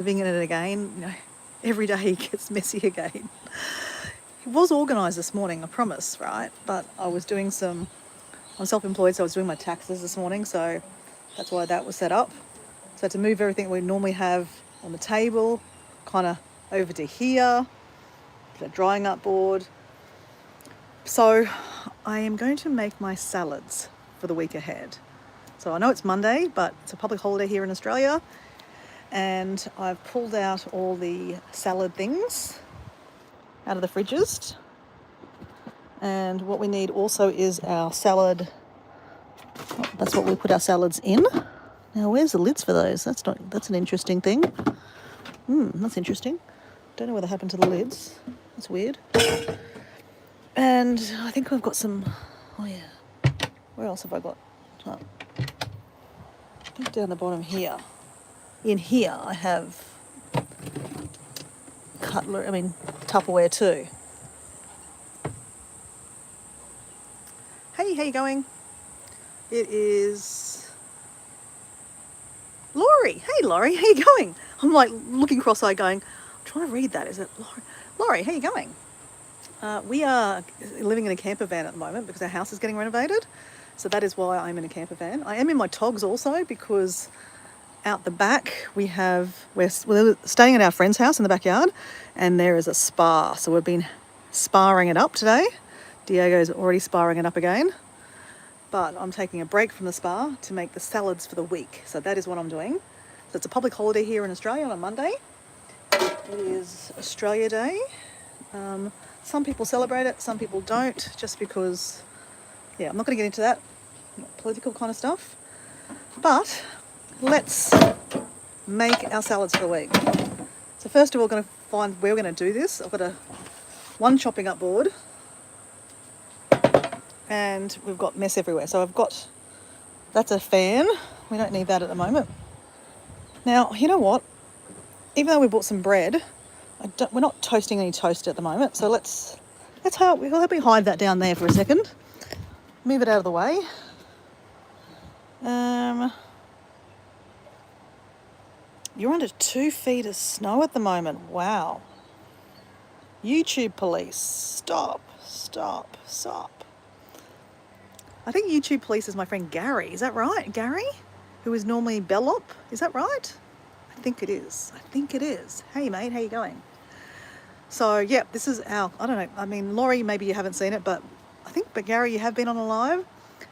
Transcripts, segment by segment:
living in it again, you know, every day gets messy again. It was organised this morning, I promise, right? But I'm self-employed, so I was doing my taxes this morning, so that's why that was set up. So to move everything we normally have on the table, kind of over to here, the drying up board. So I am going to make my salads for the week ahead. So I know it's Monday, but it's a public holiday here in Australia. And I've pulled out all the salad things out of the fridges. And what we need also is our salad. That's what we put our salads in. Now, where's the lids for those? That's an interesting thing. That's interesting. Don't know what happened to the lids. That's weird. And I think I've got some. Oh yeah. Where else have I got? Oh. I think down the bottom here. In here I have Tupperware too. Hey, how you going? It is Laurie. Hey Laurie, how you going? I'm like looking cross-eyed going, I'm trying to read that. Is it Laurie? Laurie, how you going? We are living in a camper van at the moment because our house is getting renovated. So that is why I'm in a camper van. I am in my togs also because out the back we're staying at our friend's house in the backyard, and there is a spa. So we've been sparring it up today. Diego's already sparring it up again. But I'm taking a break from the spa to make the salads for the week. So that is what I'm doing. So it's a public holiday here in Australia on a Monday. It is Australia Day. Some people celebrate it, some people don't, just because, I'm not going to get into that political kind of stuff. But let's make our salads for the week. So first of all, we're going to find where we're going to do this. I've got one chopping up board, and we've got mess everywhere. So that's a fan. We don't need that at the moment. Now, you know what? Even though we bought some bread, we're not toasting any toast at the moment. So let's help me hide that down there for a second. Move it out of the way. You're under 2 feet of snow at the moment. Wow. YouTube police, stop. I think YouTube police is my friend Gary. Is that right? Gary? Who is normally Bellop? Is that right? I think it is. Hey mate, how you going? So this is I don't know. I mean, Laurie, maybe you haven't seen it, but Gary, you have been on a live.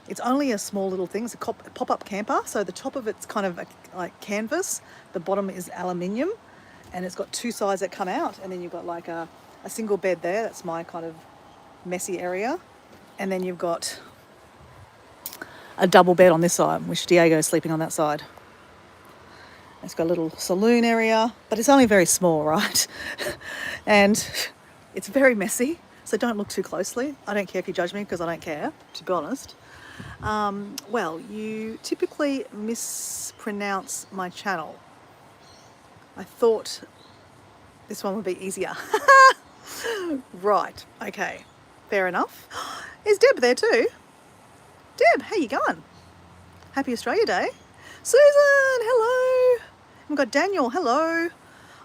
It's only a small little thing. It's a pop-up camper. So the top of it's kind of like canvas. The bottom is aluminium, and it's got 2 sides that come out, and then you've got like a single bed there. That's my kind of messy area, and then you've got a double bed on this side, which Diego's sleeping on that side. It's got a little saloon area, but it's only very small, right? And it's very messy, so don't look too closely. I don't care if you judge me, because I don't care, to be honest. Well, you typically mispronounce my channel. I thought this one would be easier. Right, okay, fair enough. Is Deb there too? Deb, how you going? Happy Australia Day. Susan, hello. We've got Daniel, hello.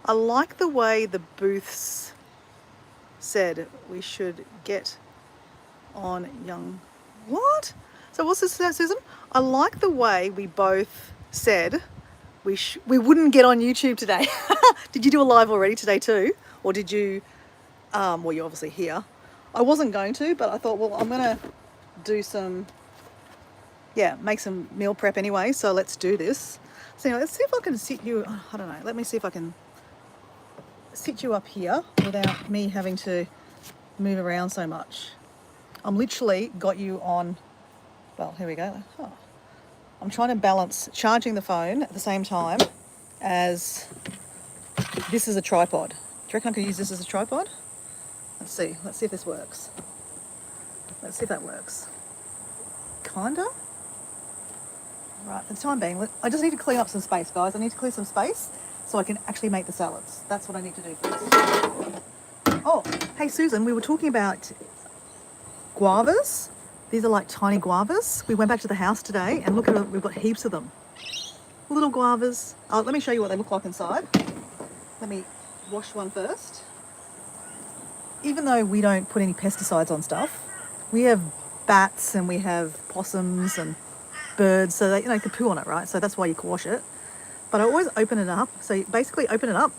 I like the way the booths said we should get on young... What? So what's this, Susan? I like the way we both said we wouldn't get on YouTube today. Did you do a live already today too? Or did you... well, you're obviously here. I wasn't going to, but I thought, well, I'm going to do some... make some meal prep anyway, so let's do this. So anyway, let's see if I can sit you... I don't know. Let me see if I can sit you up here without me having to move around so much. I'm literally got you on... Well, here we go. Oh. I'm trying to balance charging the phone at the same time as this is a tripod. Do you reckon I could use this as a tripod? Let's see. Let's see if this works. Let's see if that works. Kinda. Right, for the time being, I just need to clean up some space, guys. I need to clear some space so I can actually make the salads. That's what I need to do first. Oh, hey Susan, we were talking about guavas. These are like tiny guavas. We went back to the house today and look at it, we've got heaps of them. Little guavas. Let me show you what they look like inside. Let me wash one first. Even though we don't put any pesticides on stuff, we have bats and we have possums and birds, so they, you can poo on it, right? So that's why you can wash it. But I always open it up. So you basically open it up.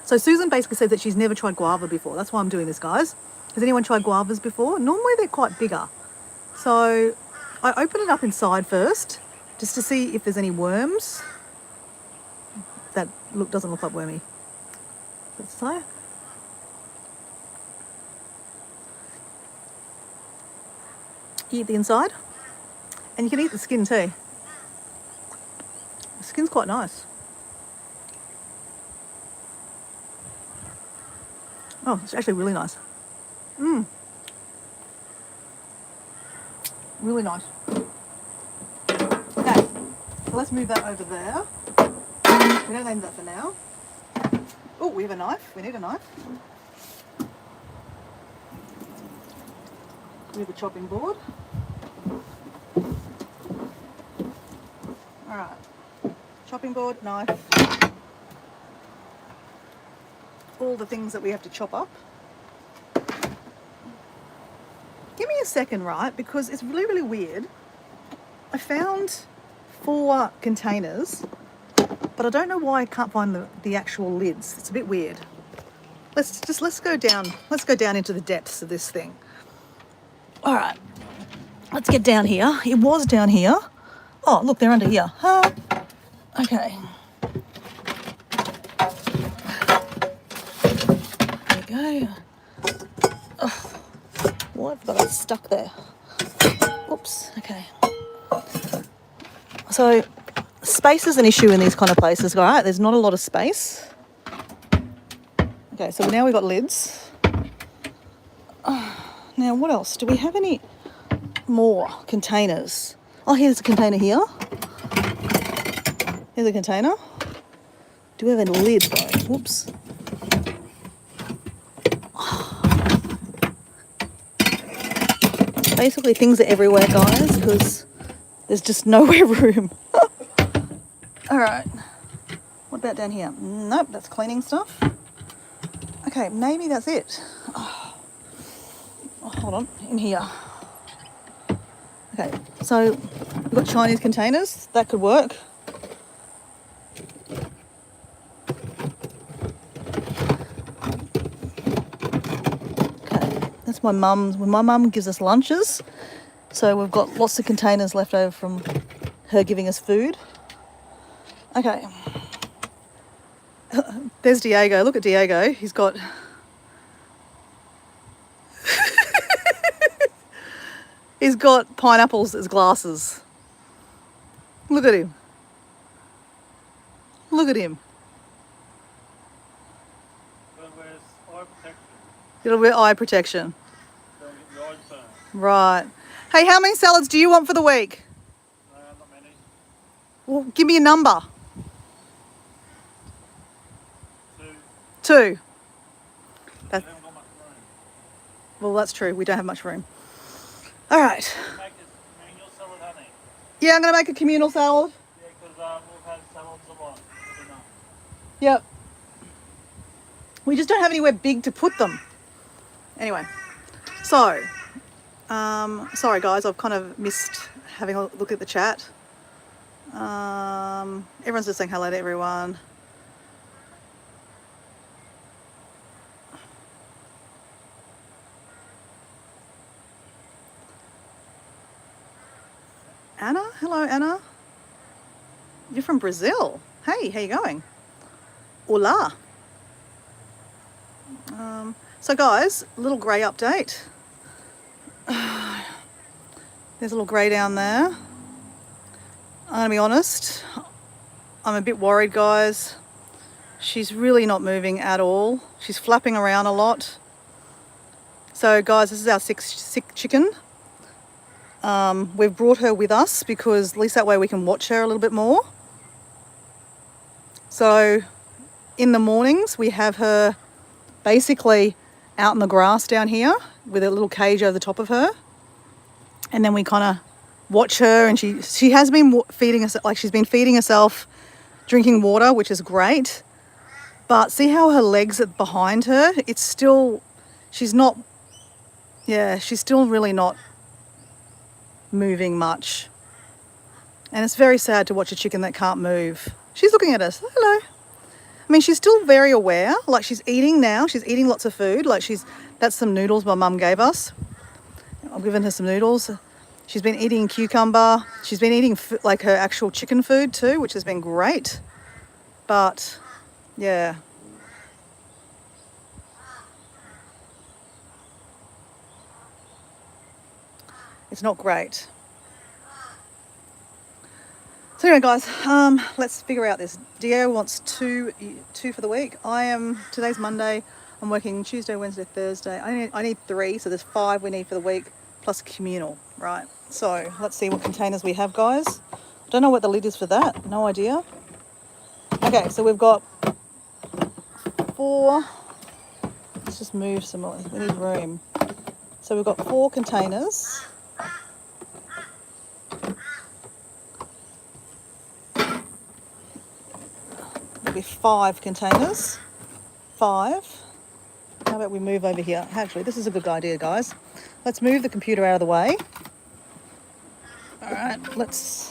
So Susan basically said that she's never tried guava before. That's why I'm doing this, guys. Has anyone tried guavas before? Normally they're quite bigger. So I open it up inside first, just to see if there's any worms. That doesn't look like wormy. Let's say. You eat the inside, and you can eat the skin too. The skin's quite nice. Oh, it's actually really nice. Really nice. Okay, so let's move that over there. We don't need that for now. Oh, we have a knife. We need a knife. We have a chopping board. All right. Chopping board, knife. All the things that we have to chop up. Give me a second, right? Because it's really, really weird. I found 4 containers, but I don't know why I can't find the actual lids. It's a bit weird. Let's go down. Let's go down into the depths of this thing. All right. Let's get down here. It was down here. Oh, look, they're under here. Huh? Okay. There we go. Oh, why have I got it stuck there? Oops. Okay. So, space is an issue in these kind of places, all right? There's not a lot of space. Okay, so now we've got lids. Now, what else? Do we have any more containers? Oh, here's a container here. Here's a container. Do we have a lid though? Whoops. Basically, things are everywhere, guys, because there's just nowhere room. All right. What about down here? Nope, that's cleaning stuff. Okay, maybe that's it. Oh, hold on, in here. Okay, so we've got Chinese containers. That could work. Okay, that's my mum's. When my mum gives us lunches, so we've got lots of containers left over from her giving us food. Okay. There's Diego. Look at Diego. He's got... He's got pineapples as glasses. Look at him. Look at him. It'll wear eye protection. Right. Hey, how many salads do you want for the week? Not many. Well, give me a number. 2. 2. Haven't got much room. Well, that's true. We don't have much room. All right. Make a communal salad, honey. Yeah, I'm going to make a communal salad. Yeah, because we've had salads a lot for dinner. Yep. We just don't have anywhere big to put them. Anyway, so, sorry guys, I've kind of missed having a look at the chat. Everyone's just saying hello to everyone. Anna? Hello, Anna. You're from Brazil. Hey, how you going? Hola. So guys, a little grey update. There's a little grey down there. I'm going to be honest. I'm a bit worried, guys. She's really not moving at all. She's flapping around a lot. So guys, this is our sick chicken. We've brought her with us because at least that way we can watch her a little bit more. So in the mornings we have her basically out in the grass down here with a little cage over the top of her, and then we kind of watch her, and she has been feeding us, like she's been feeding herself, drinking water, which is great. But see how her legs are behind her? It's still, she's not, yeah, she's still really not moving much. And it's very sad to watch a chicken that can't move. She's looking at us. Hello. I mean, she's still very aware. Like, she's eating now. She's eating lots of food. Like, that's some noodles my mum gave us. I've given her some noodles. She's been eating cucumber. She's been eating like her actual chicken food too, which has been great. But yeah. It's not great. So anyway, guys, let's figure out this. Diego wants two for the week. Today's Monday. I'm working Tuesday, Wednesday, Thursday. I need 3, so there's 5 we need for the week, plus communal, right? So let's see what containers we have, guys. Don't know what the lid is for that. No idea. Okay, so we've got 4. Let's just move some more. We need room. So we've got 4 containers. There'll be 5 containers. 5. How about we move over here? Actually, this is a good idea, guys. Let's move the computer out of the way. All right, Isn't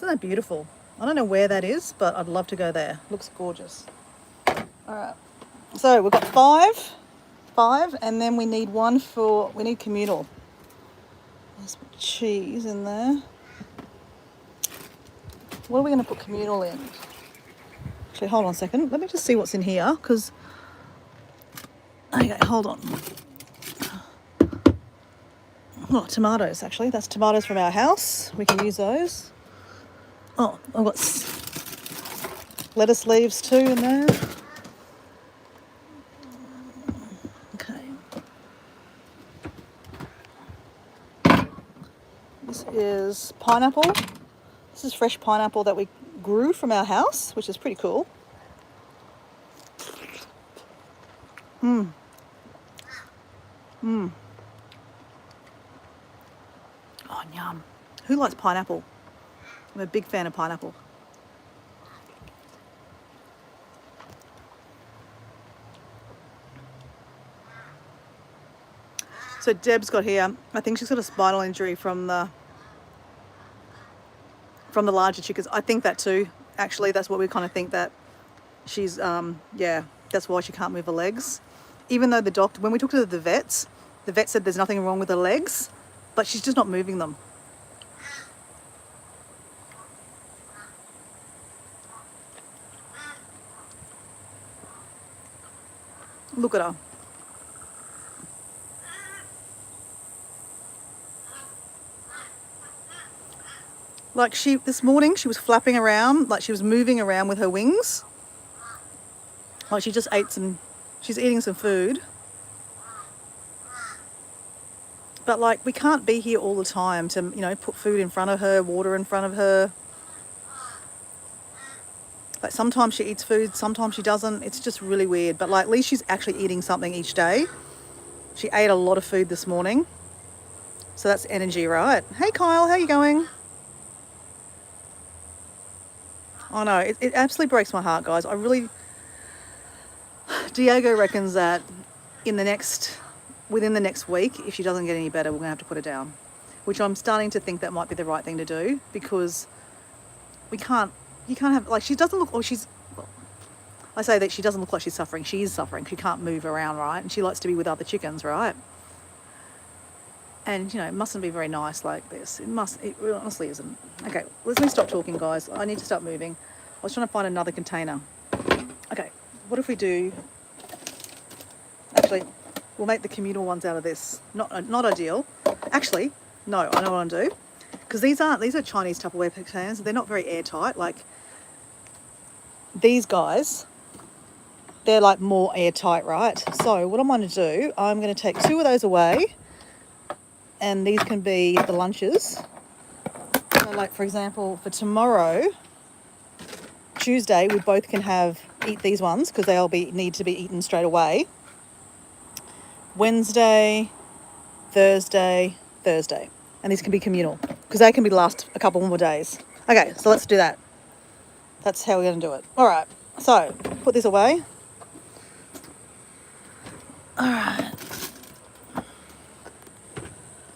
that beautiful? I don't know where that is, but I'd love to go there. Looks gorgeous. All right. So we've got 5, and then we need we need communal. There's some cheese in there. What are we going to put communal in? Actually, hold on a second. Let me just see what's in here, because... Okay, hold on. Oh, tomatoes, actually. That's tomatoes from our house. We can use those. Oh, I've got lettuce leaves too in there. Okay. This is pineapple. This is fresh pineapple that we grew from our house, which is pretty cool. Oh, yum. Who likes pineapple? I'm a big fan of pineapple. So Deb's got here, I think she's got a spinal injury from the larger chickens. I think that too. Actually, that's what we kind of think, that she's, yeah, that's why she can't move her legs. Even though when we took her to the vet said there's nothing wrong with her legs, but she's just not moving them. Look at her. Like this morning, she was flapping around, like she was moving around with her wings. Like she just she's eating some food. But like, we can't be here all the time to, put food in front of her, water in front of her. Like sometimes she eats food, sometimes she doesn't. It's just really weird. But like, at least she's actually eating something each day. She ate a lot of food this morning. So that's energy, right? Hey Kyle, how you going? Oh no, it absolutely breaks my heart, guys. Diego reckons that within the next week, if she doesn't get any better, we're gonna have to put her down. Which I'm starting to think that might be the right thing to do, because you can't have, like, she doesn't look, I say that she doesn't look like she's suffering. She is suffering. She can't move around, right? And she likes to be with other chickens, right? And, it mustn't be very nice like this. It honestly isn't. Okay, let me stop talking, guys. I need to start moving. I was trying to find another container. Okay, what if we do... Actually, we'll make the communal ones out of this. Not ideal. Actually, no, I know what I'm going to do. Because these are Chinese Tupperware containers. They're not very airtight. Like, these guys, they're like more airtight, right? So what I'm going to do, I'm going to take 2 of those away. And these can be the lunches. So like, for example, for tomorrow, Tuesday, we both can eat these ones because they'll need to be eaten straight away. Wednesday, Thursday. And these can be communal because they can last a couple more days. Okay, so let's do that. That's how we're going to do it. All right, so put this away.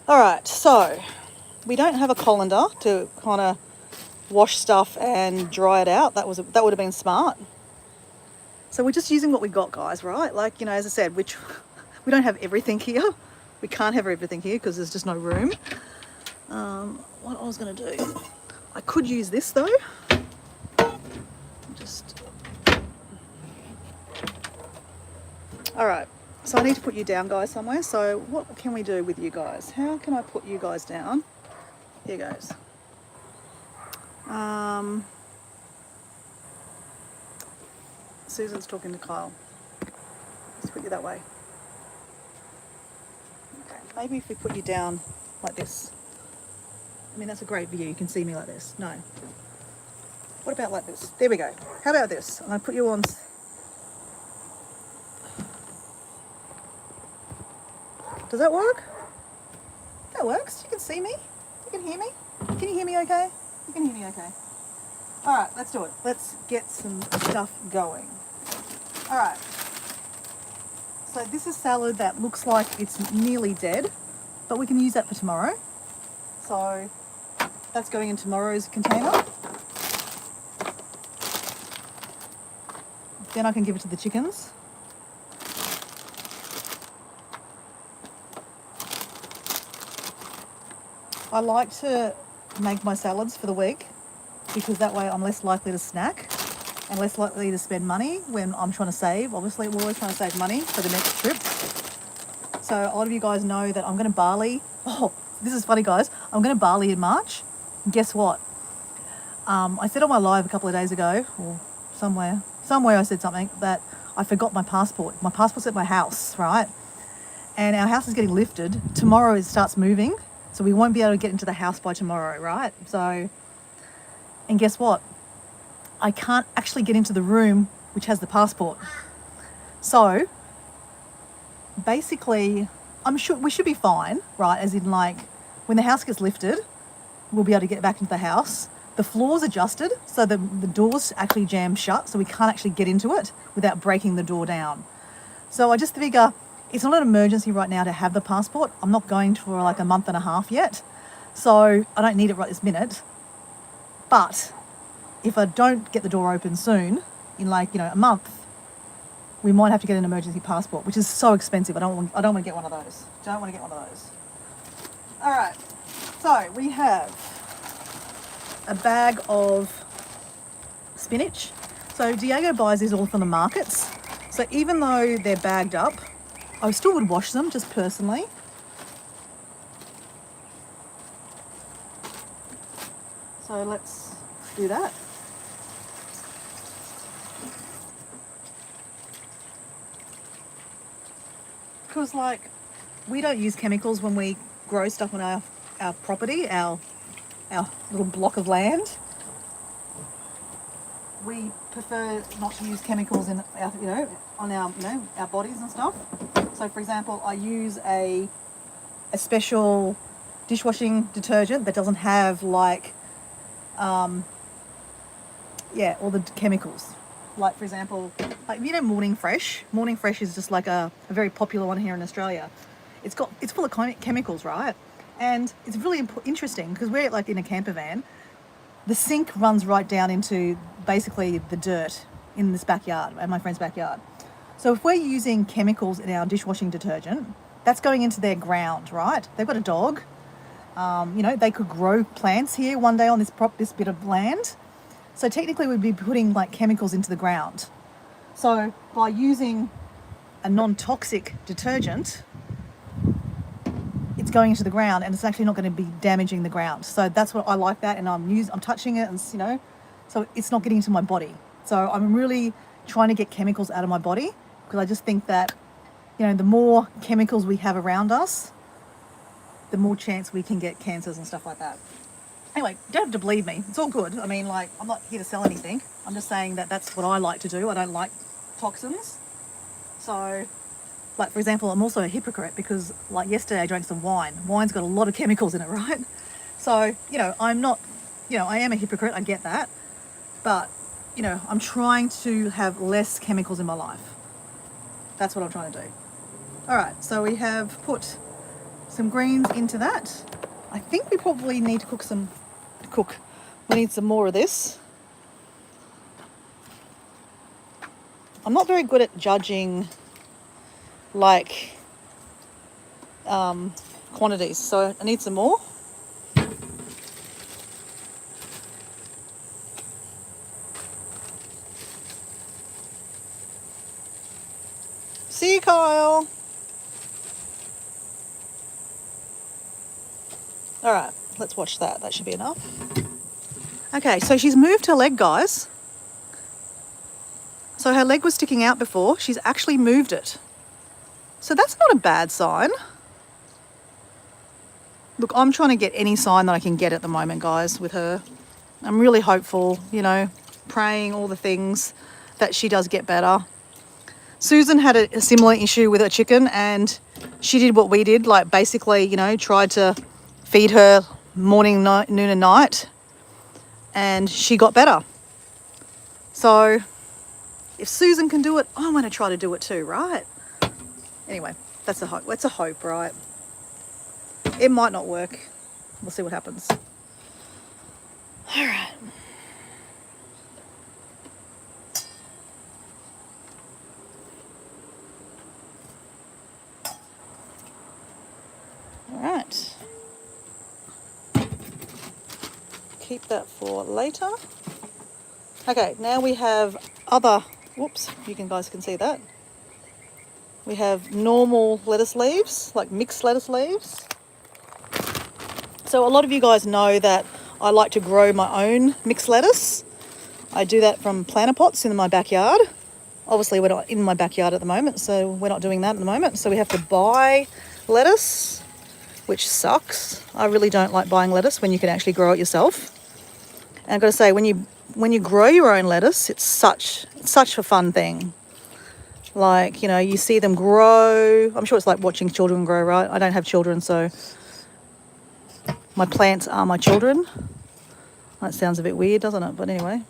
All right, so we don't have a colander to kind of wash stuff and dry it out. That would have been smart. So we're just using what we got, guys, right? Like, you know, as I said, which we don't have everything here. We can't have everything here because there's just no room. What I was going to do, I could use this though. Just. All right. So I need to put you down, guys, somewhere. So what can we do with you guys? How can I put you guys down? Here goes. Susan's talking to Kyle. Let's put you that way. Okay. Maybe if we put you down like this. I mean, that's a great view. You can see me like this. No. What about like this? There we go. How about this? I'm going to put you on. Does that work? That works. You can see me. You can hear me. Can you hear me okay? You can hear me okay. All right, let's do it. Let's get some stuff going. All right. So this is salad that looks like it's nearly dead, but we can use that for tomorrow. So that's going in tomorrow's container. Then I can give it to the chickens. I like to make my salads for the week because that way I'm less likely to snack and less likely to spend money when I'm trying to save. Obviously, we're always trying to save money for the next trip. So a lot of you guys know that I'm going to Bali. Oh, this is funny, guys. I'm going to Bali in March. And guess what? I said on my live a couple of days ago, or somewhere I said something that I forgot my passport. My passport's at my house, right? And our house is getting lifted. Tomorrow it starts moving. So we won't be able to get into the house by tomorrow, right? So, and guess what? I can't actually get into the room which has the passport. So, basically, we should be fine, right? As in, like, when the house gets lifted, we'll be able to get back into the house. The floor's adjusted, so the door's actually jammed shut, so we can't actually get into it without breaking the door down. So I just figure, it's not an emergency right now to have the passport. I'm not going for like a month and a half yet. So I don't need it right this minute. But if I don't get the door open soon, in like, you know, a month, we might have to get an emergency passport, which is so expensive. I don't want to get one of those. Don't want to get one of those. All right. So we have a bag of spinach. So Diego buys these all from the markets. So even though they're bagged up, I still would wash them, just personally. So let's do that. Because, like, we don't use chemicals when we grow stuff on our property, our little block of land. We prefer not to use chemicals in our, you know, on our, you know, our bodies and stuff. So, for example, I use a special dishwashing detergent that doesn't have like, all the chemicals. Like, for example, like, you know, Morning Fresh. Morning Fresh is just like a very popular one here in Australia. It's full of chemicals, right? And it's really interesting because we're like in a camper van. The sink runs right down into basically the dirt in this backyard, in my friend's backyard. So if we're using chemicals in our dishwashing detergent, that's going into their ground, right? They've got a dog. You know, they could grow plants here one day on this bit of land. So technically we'd be putting like chemicals into the ground. So by using a non-toxic detergent, it's going into the ground and it's actually not going to be damaging the ground. So that's what I like that, and I'm touching it, and you know, so it's not getting into my body. So I'm really trying to get chemicals out of my body because I just think that, you know, the more chemicals we have around us, the more chance we can get cancers and stuff like that. Anyway, don't have to believe me. It's all good. I mean, like, I'm not here to sell anything. I'm just saying that that's what I like to do. I don't like toxins. So, like, for example, I'm also a hypocrite because, like, yesterday I drank some wine. Wine's got a lot of chemicals in it, right? So, you know, I'm not, you know, I am a hypocrite. I get that. But you know, I'm trying to have less chemicals in my life. That's what I'm trying to do. All right, so we have put some greens into that. I think we probably need to we need some more of this. I'm not very good at judging like quantities, so I need some more. See you, Kyle. All right, let's watch that. That should be enough. Okay, so she's moved her leg, guys. So her leg was sticking out before. She's actually moved it. So that's not a bad sign. Look, I'm trying to get any sign that I can get at the moment, guys, with her. I'm really hopeful, you know, praying all the things that she does get better. Susan had a similar issue with her chicken, and she did what we did, like basically, you know, tried to feed her morning, night, noon and night, and she got better. So if Susan can do it, I'm going to try to do it too, right? Anyway, that's a hope. It's a hope, right? It might not work. We'll see what happens. All right. All right. Keep that for later. Okay, now we have other, whoops, you guys can see that. We have normal lettuce leaves, like mixed lettuce leaves. So a lot of you guys know that I like to grow my own mixed lettuce. I do that from planter pots in my backyard. Obviously, we're not in my backyard at the moment, so we're not doing that at the moment. So we have to buy lettuce, which sucks. I really don't like buying lettuce when you can actually grow it yourself. And I've got to say, when you grow your own lettuce, it's such a fun thing. Like, you know, you see them grow. I'm sure it's like watching children grow, right? I don't have children, so my plants are my children. That sounds a bit weird, doesn't it? But anyway.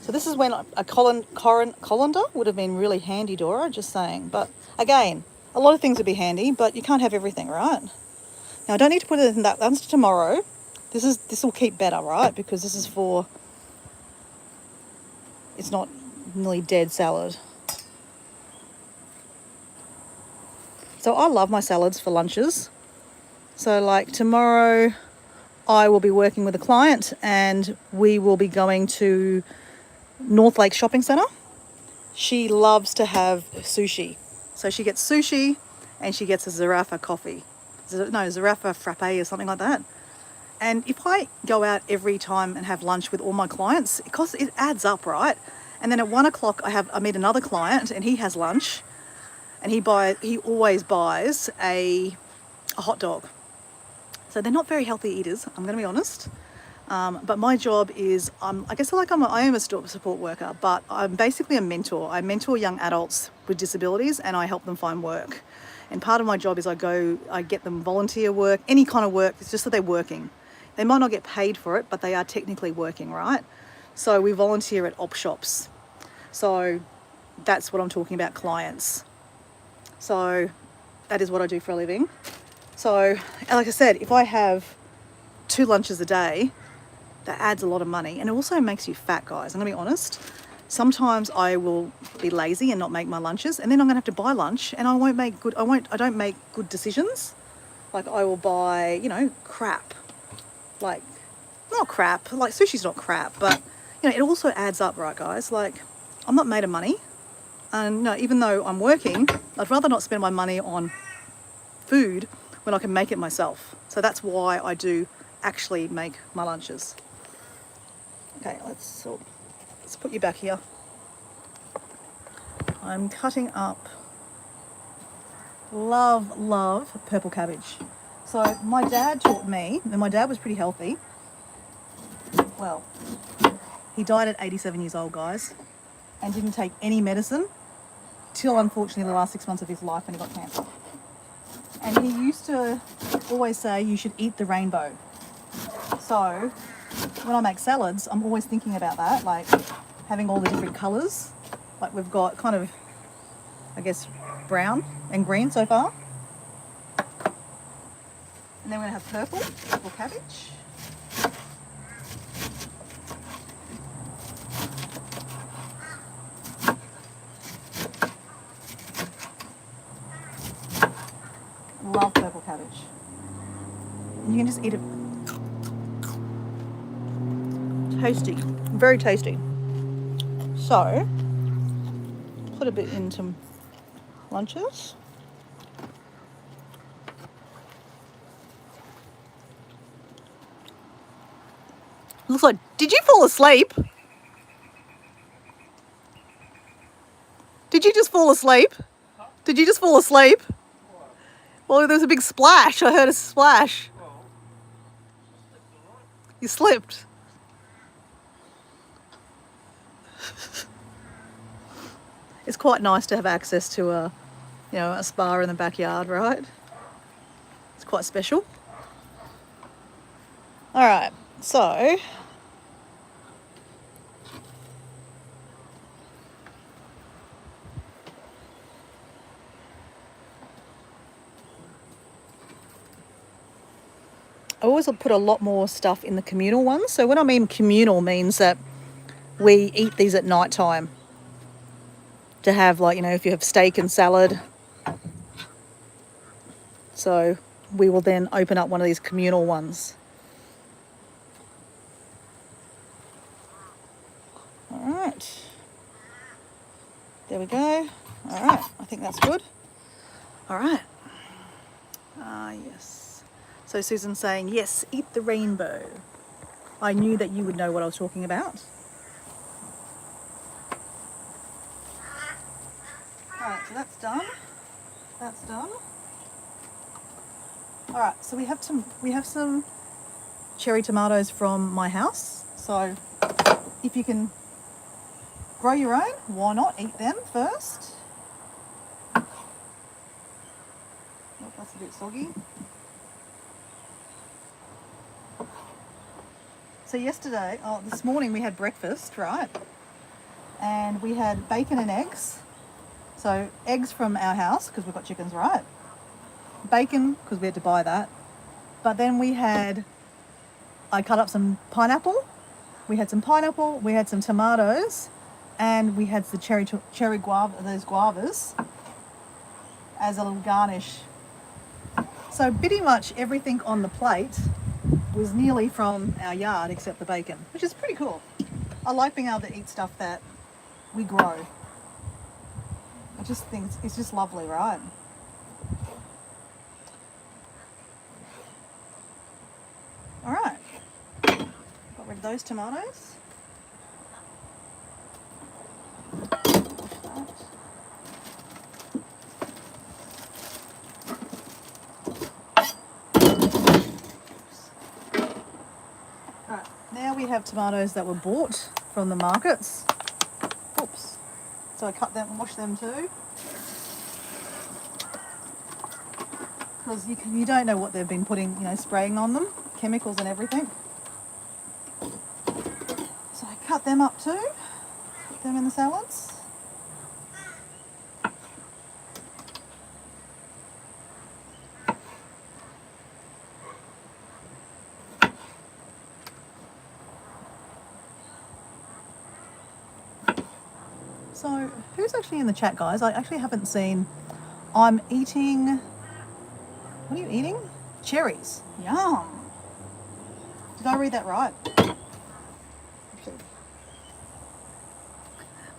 So this is when a colander would have been really handy, Dora, just saying. But again, a lot of things would be handy, but you can't have everything, right? Now, I don't need to put it in that. That's tomorrow. This will keep better, right? Because this is for, it's not nearly dead salad. So I love my salads for lunches. So like tomorrow I will be working with a client and we will be going to North Lake Shopping Centre. She loves to have sushi. So she gets sushi and she gets a Zarafa coffee. No, Zarafa frappe or something like that. And if I go out every time and have lunch with all my clients, it adds up, right? And then at 1 o'clock I meet another client and he has lunch and he always buys a hot dog. So they're not very healthy eaters, I'm going to be honest. But my job is, I guess I am a support worker, but I'm basically a mentor. I mentor young adults with disabilities and I help them find work. And part of my job is I get them volunteer work, any kind of work. It's just that they're working. They might not get paid for it, but they are technically working, right? So we volunteer at op shops. So that's what I'm talking about, clients. So that is what I do for a living. So, like I said, if I have 2 lunches a day, that adds a lot of money. And it also makes you fat, guys. I'm going to be honest. Sometimes I will be lazy and not make my lunches, and then I'm going to have to buy lunch, and I don't make good decisions. Like I will buy, you know, crap. Like, not crap. Like sushi's not crap, but you know, it also adds up, right, guys? Like, I'm not made of money, and no, even though I'm working, I'd rather not spend my money on food when I can make it myself. So that's why I do actually make my lunches. Okay, let's put you back here. I'm cutting up, love purple cabbage. So my dad taught me, and my dad was pretty healthy. Well, he died at 87 years old, guys, and didn't take any medicine till unfortunately the last 6 months of his life when he got cancer. And he used to always say you should eat the rainbow. So when I make salads, I'm always thinking about that, like having all the different colours. Like we've got kind of, I guess, brown and green so far. And then we're going to have purple cabbage. Love purple cabbage. And you can just eat it. Tasty, very tasty. So, put a bit into lunches. Looks like, did you fall asleep? Did you just fall asleep? Did you just fall asleep? Well, there was a big splash. I heard a splash. You slipped. It's quite nice to have access to a spa in the backyard, right? It's quite special. All right, so I always put a lot more stuff in the communal ones. So when I mean communal, means that we eat these at night time. To have, like, if you have steak and salad. So we will then open up one of these communal ones. All right. There we go. All right, I think that's good. All right. Yes. So Susan's saying, yes, eat the rainbow. I knew that you would know what I was talking about. All right, so that's done. That's done. All right, so we have some cherry tomatoes from my house. So if you can grow your own, why not eat them first? Oh, that's a bit soggy. So this morning we had breakfast, right? And we had bacon and eggs. So eggs from our house, because we've got chickens, right? Bacon, because we had to buy that. But then I cut up some pineapple. We had some pineapple, we had some tomatoes, and we had the cherry guava, those guavas, as a little garnish. So pretty much everything on the plate was nearly from our yard except the bacon, which is pretty cool. I like being able to eat stuff that we grow. I just think it's just lovely, right? All right, got rid of those tomatoes. Wash that. All right, now we have tomatoes that were bought from the markets. Oops. So I cut them and wash them too. Because you don't know what they've been putting, spraying on them, chemicals and everything. So I cut them up too, put them in the salads. So who's actually in the chat, guys? I actually haven't seen. I'm eating, what are you eating? Cherries. Yum. Did I read that right?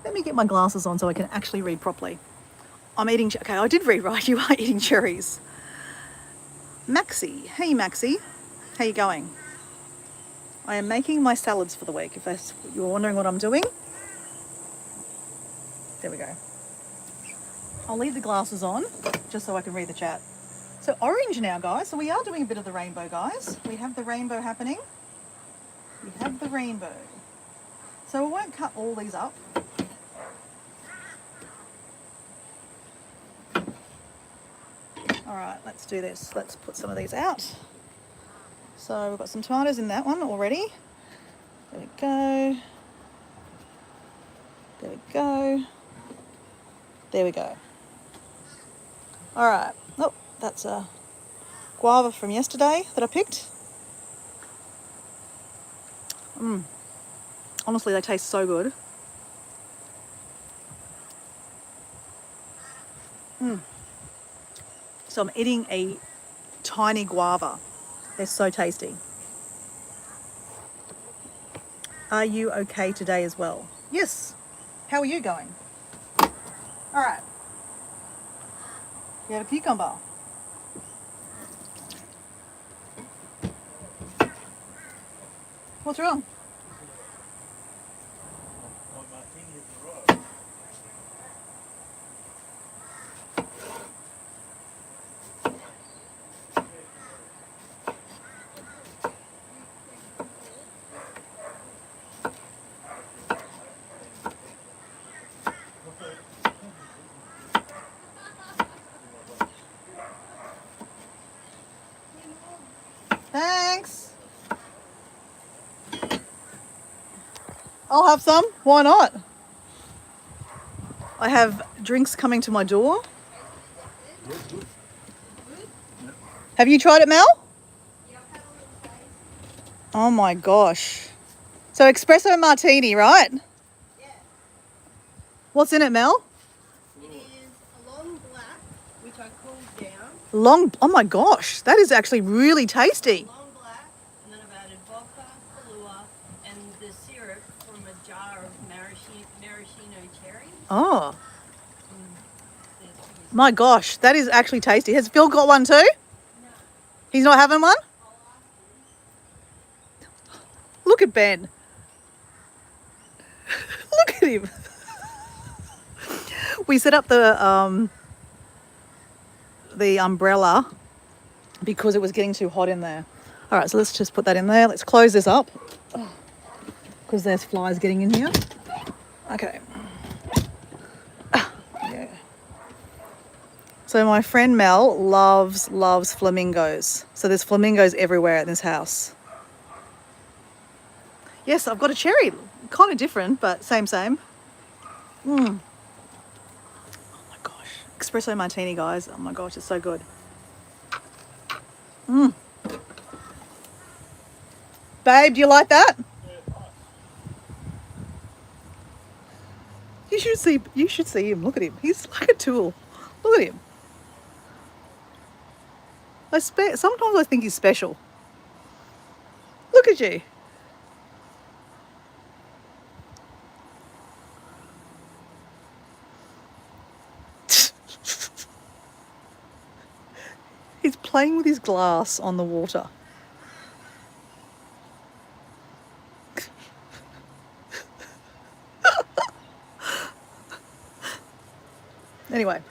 Let me get my glasses on so I can actually read properly. I'm eating, okay, I did read right. You are eating cherries. Maxie. Hey, Maxie. How you going? I am making my salads for the week, if you're wondering what I'm doing. There we go. I'll leave the glasses on just so I can read the chat. So orange now, guys. So we are doing a bit of the rainbow, guys. We have the rainbow happening. We have the rainbow. So we won't cut all these up. All right, let's do this. Let's put some of these out. So we've got some tomatoes in that one already. There we go. There we go. There we go. All right. Oh, that's a guava from yesterday that I picked. Honestly, they taste so good. So I'm eating a tiny guava. They're so tasty. Are you okay today as well? Yes. How are you going? All right. You have a cucumber. What's wrong? My martini has arrived. Thanks. I'll have some. Why not? I have drinks coming to my door. Have you tried it, Mel? Oh my gosh. So espresso martini, right? Yeah. What's in it, Mel? It is a long black, which I cooled down. Oh my gosh. That is actually really tasty. Long black, and then I've added vodka, Kahlua, and the syrup from a jar of maraschino cherry. Oh. My gosh, that is actually tasty. Has Phil got one too? No. He's not having one? I'll ask him. Look at Ben. Look at him. We set up the umbrella because it was getting too hot in there. All right, so let's just put that in there. Let's close this up because there's flies getting in here. Okay. Yeah. So my friend Mel loves flamingos. So there's flamingos everywhere at this house. Yes, I've got a cherry. Kind of different, but same. Oh my gosh. Espresso martini, guys. Oh my gosh, it's so good. Babe, do you like that? You should see him. Look at him. He's like a tool. Look at him. Sometimes I think he's special. Look at you. He's playing with his glass on the water. Anyway.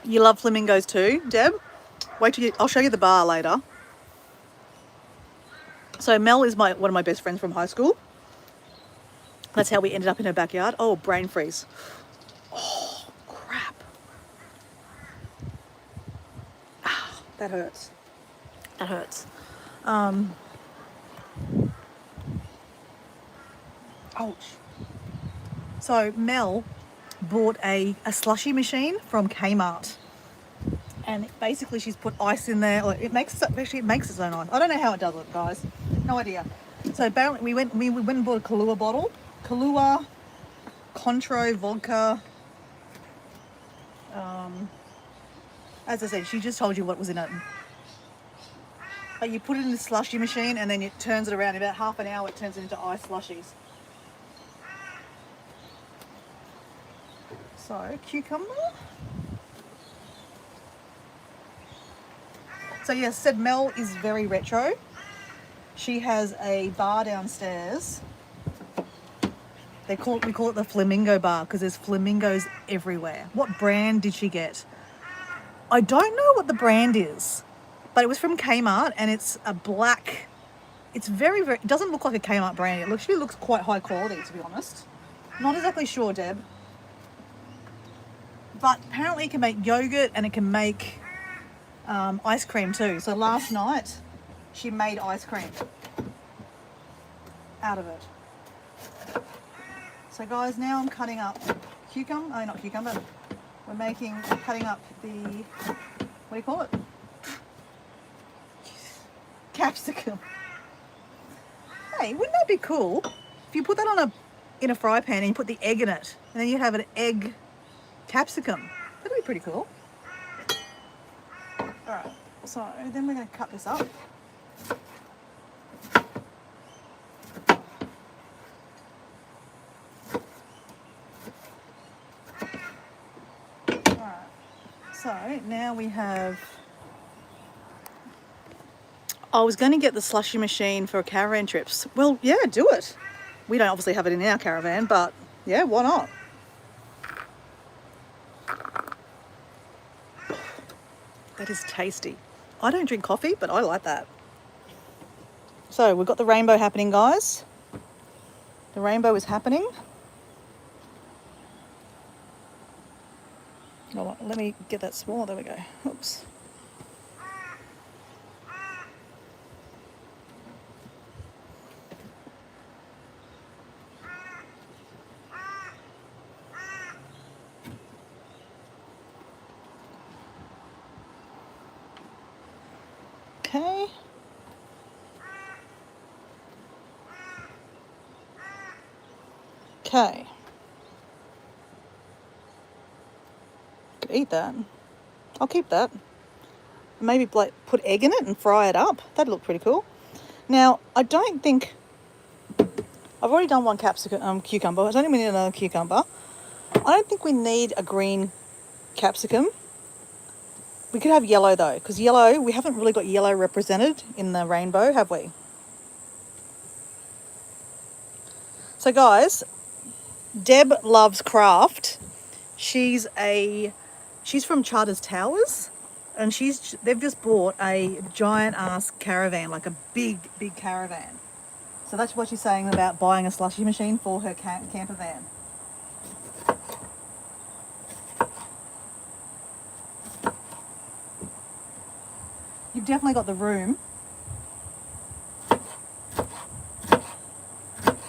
You love flamingos too, Deb? Wait till I'll show you the bar later. So Mel is one of my best friends from high school. That's how we ended up in her backyard. Oh, brain freeze. Oh, crap. Ah, that hurts. That hurts. Ouch. So Mel bought a slushy machine from Kmart. And basically she's put ice in there. Or it makes its own ice. I don't know how it does it, guys. No idea. So apparently we went and bought a Kahlua bottle. Kahlua, Contro, vodka. As I said, she just told you what was in it. But you put it in the slushy machine and then it turns it around. In about half an hour it turns it into ice slushies. So, cucumber. So yes, said Mel is very retro. She has a bar downstairs. We call it the flamingo bar because there's flamingos everywhere. What brand did she get? I don't know what the brand is, but it was from Kmart and it's a black. It's very, it doesn't look like a Kmart brand. It actually looks quite high quality, to be honest. Not exactly sure, Deb. But apparently it can make yogurt and it can make ice cream too. So last night she made ice cream out of it. So guys, now I'm cutting up cucumber. Oh, not cucumber. We're cutting up the, what do you call it? Capsicum. Hey, wouldn't that be cool if you put that in a fry pan and you put the egg in it, and then you have an egg capsicum? That'd be pretty cool. All right. So then we're going to cut this up. All right. So now we have. I was going to get the slushy machine for caravan trips. Well, yeah, do it. We don't obviously have it in our caravan, but yeah, why not? That is tasty. I don't drink coffee, but I like that. So we've got the rainbow happening, guys. The rainbow is happening. Oh, let me get that smaller. There we go. Oops. Okay. Okay. Could eat that. I'll keep that. Maybe put egg in it and fry it up. That'd look pretty cool. Now, I don't think I've already done one cucumber. I don't think we need another cucumber. I don't think we need a green capsicum. We could have yellow though, because yellow, we haven't really got yellow represented in the rainbow, have we? So guys, Deb loves craft. She's from Charters Towers, and they've just bought a giant ass caravan, like a big caravan. So that's what she's saying about buying a slushy machine for her camper van. You've definitely got the room.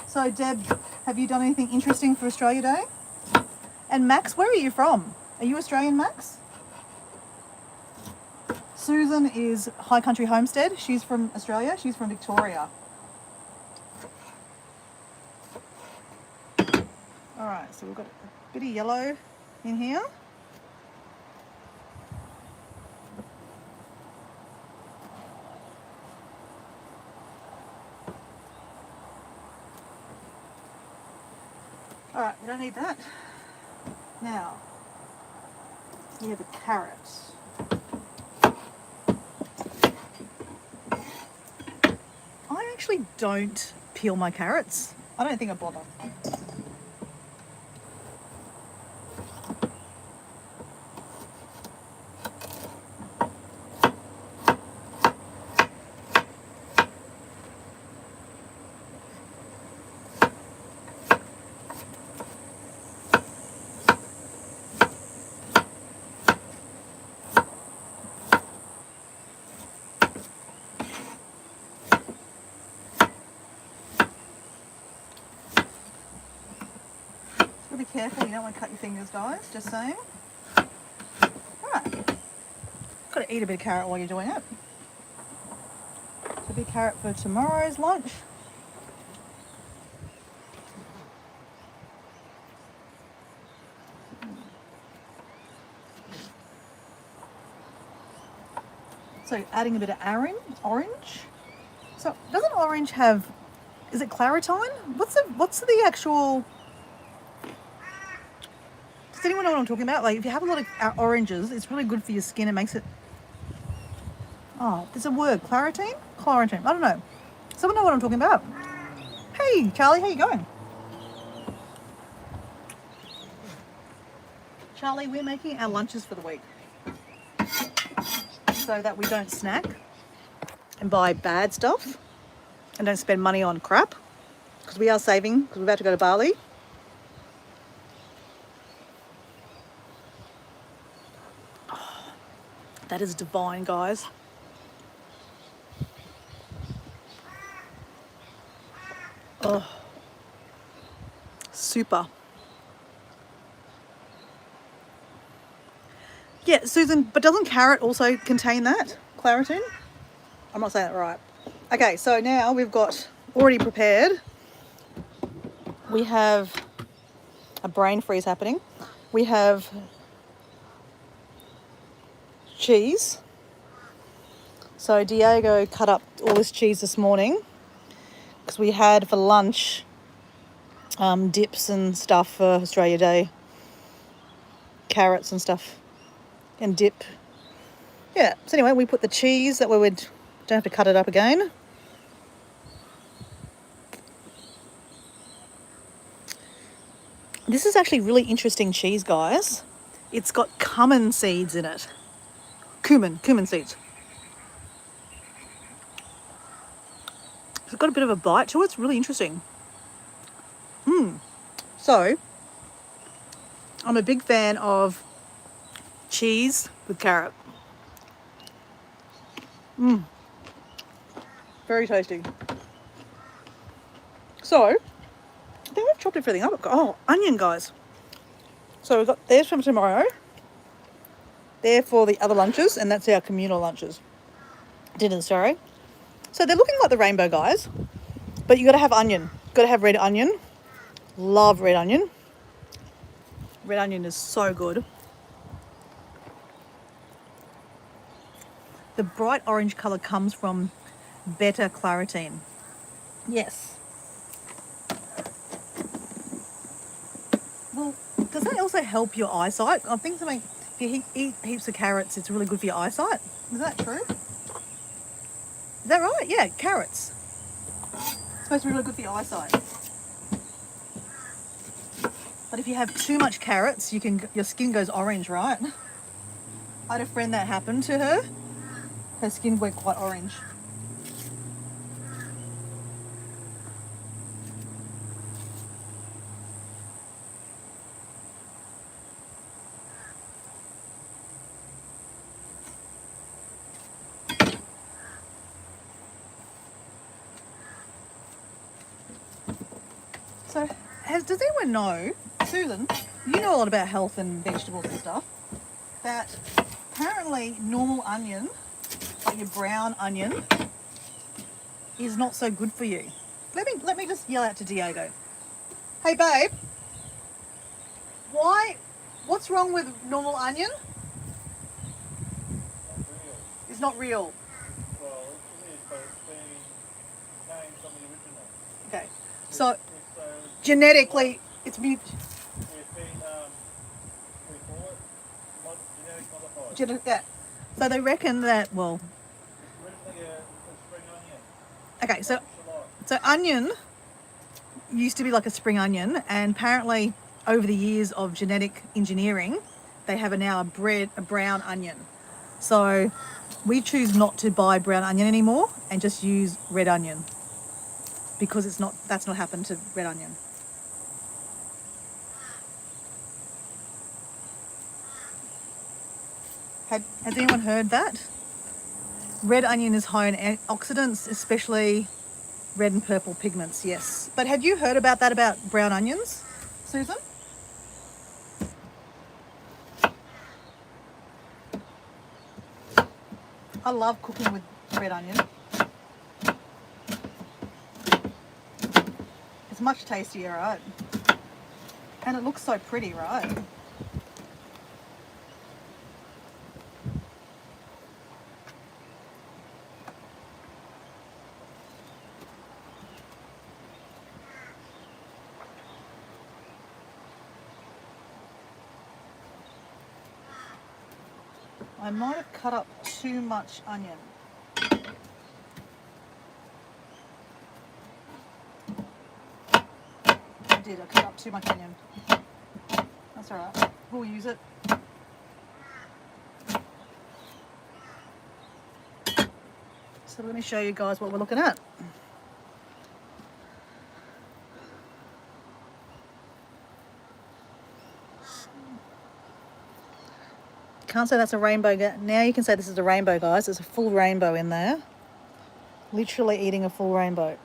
So Deb, have you done anything interesting for Australia Day? And Max, where are you from? Are you Australian, Max? Susan is High Country Homestead. She's from Australia. She's from Victoria. All right, so we've got a bit of yellow in here. All right, we don't need that. Now, we have a carrot. I actually don't peel my carrots. I don't think I bother. Be careful, you don't want to cut your fingers, guys, just saying. Alright. Got to eat a bit of carrot while you're doing it. So a bit of carrot for tomorrow's lunch. So adding a bit of orange. So doesn't orange have, is it claritine? What's the actual, does anyone know what I'm talking about? Like if you have a lot of oranges, it's really good for your skin. It makes it, oh, there's a word, claritine? Claritine, I don't know. Someone know what I'm talking about? Hey, Charlie, how you going? Charlie, we're making our lunches for the week so that we don't snack and buy bad stuff and don't spend money on crap, because we are saving, because we're about to go to Bali. That is divine, guys. Oh, super. Yeah, Susan, but doesn't carrot also contain that claritin? I'm not saying that right. Okay, so now we've got already prepared. We have a brain freeze happening. We have cheese. So Diego cut up all this cheese this morning because we had for lunch dips and stuff for Australia Day. Carrots and stuff and dip. Yeah, so anyway, we put the cheese that we would, don't have to cut it up again. This is actually really interesting cheese, guys. It's got cumin seeds in it. Cumin seeds. It's got a bit of a bite to it. It's really interesting. So, I'm a big fan of cheese with carrot. Very tasty. So, I think I've chopped everything up. Oh, onion, guys. So we've got theirs from tomorrow. They're for the other lunches, and that's our communal lunches. Dinners, sorry. So they're looking like the rainbow, guys. But you got to have onion. Got to have red onion. Love red onion. Red onion is so good. The bright orange colour comes from beta-carotene. Yes. Well, does that also help your eyesight? I think something, if you eat heaps of carrots, it's really good for your eyesight. Is that true? Is that right? Yeah, carrots. It's supposed to be really good for your eyesight. But if you have too much carrots, your skin goes orange, right? I had a friend that happened to her. Her skin went quite orange. So, does anyone know, Susan, you know a lot about health and vegetables and stuff, that apparently normal onion, like your brown onion, is not so good for you. Let me just yell out to Diego. Hey babe, what's wrong with normal onion? It's not real. Well, it is, but it's been changed from the original. Okay, so It's genetically, it's been it's been, we call it, genetic modified. yeah. So they reckon that, well, It's originally a spring onion. okay, so Shallot. onion used to be like a spring onion, and apparently over the years of genetic engineering, they have now a brown onion. So we choose not to buy brown onion anymore and just use red onion because that's not happened to red onion. Has anyone heard that? Red onion is high in antioxidants, especially red and purple pigments, yes. But had you heard about that about brown onions, Susan? I love cooking with red onion. It's much tastier, right? And it looks so pretty, right? I might have cut up too much onion. I cut up too much onion. That's alright. We'll use it. So let me show you guys what we're looking at. can't say that's a rainbow. Now you can say this is a rainbow, guys. There's a full rainbow in there. Literally eating a full rainbow.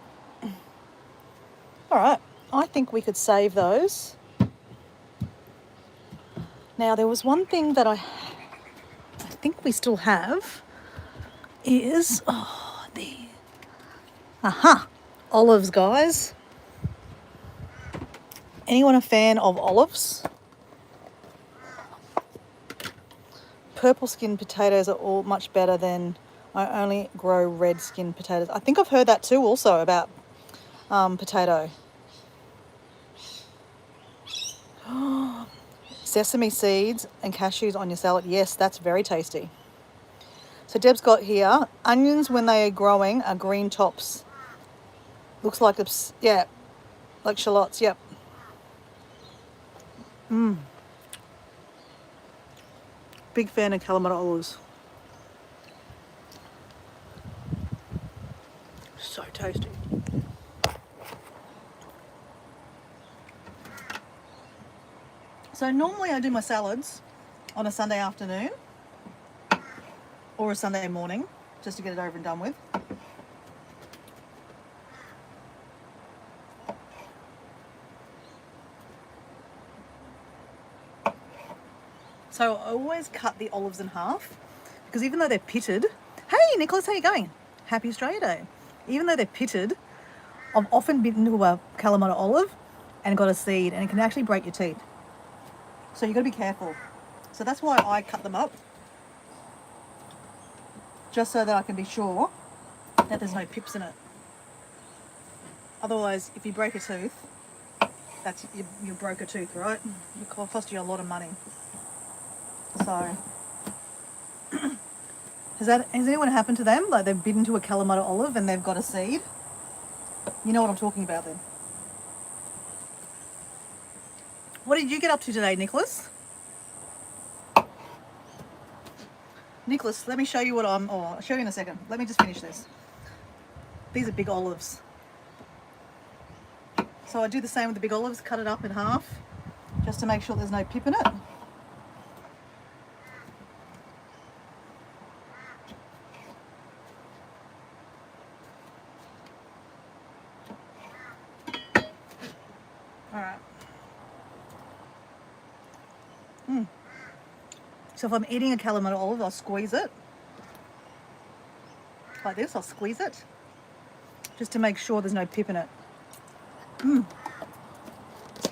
All right, I think we could save those. Now, there was one thing that I think we still have is, olives, guys. Anyone a fan of olives? Purple skinned potatoes are all much better than I only grow red skinned potatoes. I think I've heard that too also about potato. Sesame seeds and cashews on your salad. Yes, that's very tasty. So Deb's got here, onions when they are growing are green tops. Looks like it's, yeah, like shallots, yep. Big fan of Kalamata olives. So tasty. So normally I do my salads on a Sunday afternoon or a Sunday morning, just to get it over and done with. So I always cut the olives in half because even though they're pitted, hey Nicholas, how you going? Happy Australia Day. Even though they're pitted, I've often bitten into a Kalamata olive and got a seed, and it can actually break your teeth. So you've got to be careful. So that's why I cut them up, just so that I can be sure that there's no pips in it. Otherwise, if you break a tooth, that's you broke a tooth, right? It will cost you a lot of money. So, has anyone happened to them? Like they've bitten into a Kalamata olive and they've got a seed? You know what I'm talking about then. What did you get up to today, Nicholas? Nicholas, let me show you what I'll show you in a second. Let me just finish this. These are big olives. So I do the same with the big olives, cut it up in half, just to make sure there's no pip in it. All right. So if I'm eating a Kalamata olive, I'll squeeze it. Like this, I'll squeeze it. Just to make sure there's no pip in it.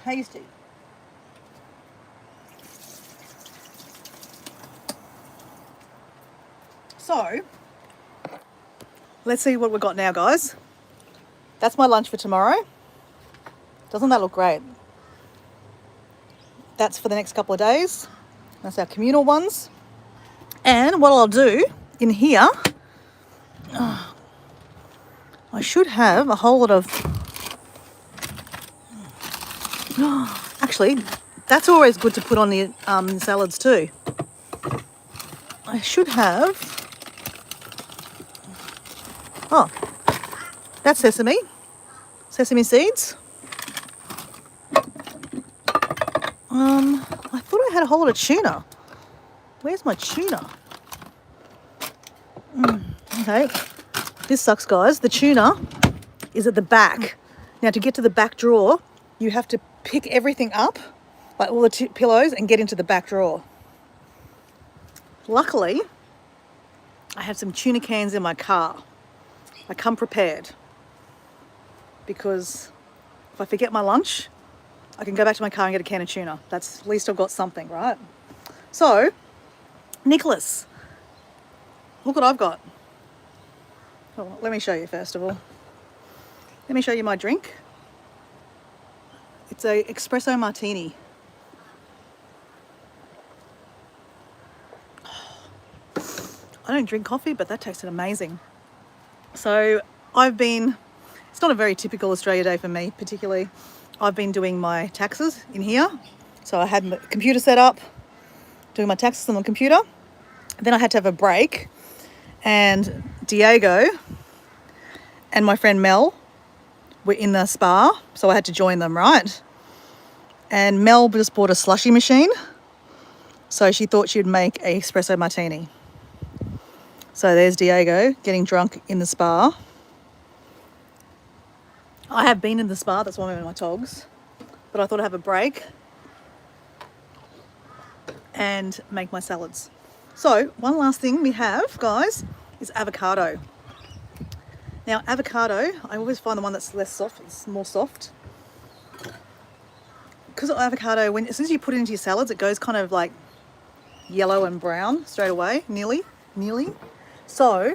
Tasty. So, let's see what we've got now, guys. That's my lunch for tomorrow. Doesn't that look great? That's for the next couple of days. That's our communal ones. And what I'll do in here, I should have a whole lot of... Actually, that's always good to put on the salads too. I should have... Oh, that's sesame seeds. I thought I had a whole lot of tuna. Where's my tuna? Okay, this sucks, guys. The tuna is at the back. Now, to get to the back drawer, you have to pick everything up, like all the pillows, and get into the back drawer. Luckily, I have some tuna cans in my car. I come prepared because if I forget my lunch, I can go back to my car and get a can of tuna. That's, at least I've got something, right? So, Nicholas, look what I've got. Oh, let me show you first of all. Let me show you my drink. It's a espresso martini. I don't drink coffee, but that tasted amazing. So it's not a very typical Australia Day for me particularly. I've been doing my taxes in here. So I had my computer set up, doing my taxes on the computer. Then I had to have a break, and Diego and my friend Mel were in the spa, so I had to join them, right? And Mel just bought a slushy machine. So she thought she'd make a espresso martini. So there's Diego getting drunk in the spa. I have been in the spa, that's why I'm in my togs. But I thought I'd have a break and make my salads. So one last thing we have, guys, is avocado. Now avocado, I always find the one that's less soft, it's more soft. Because avocado, as soon as you put it into your salads, it goes kind of like yellow and brown straight away, nearly. So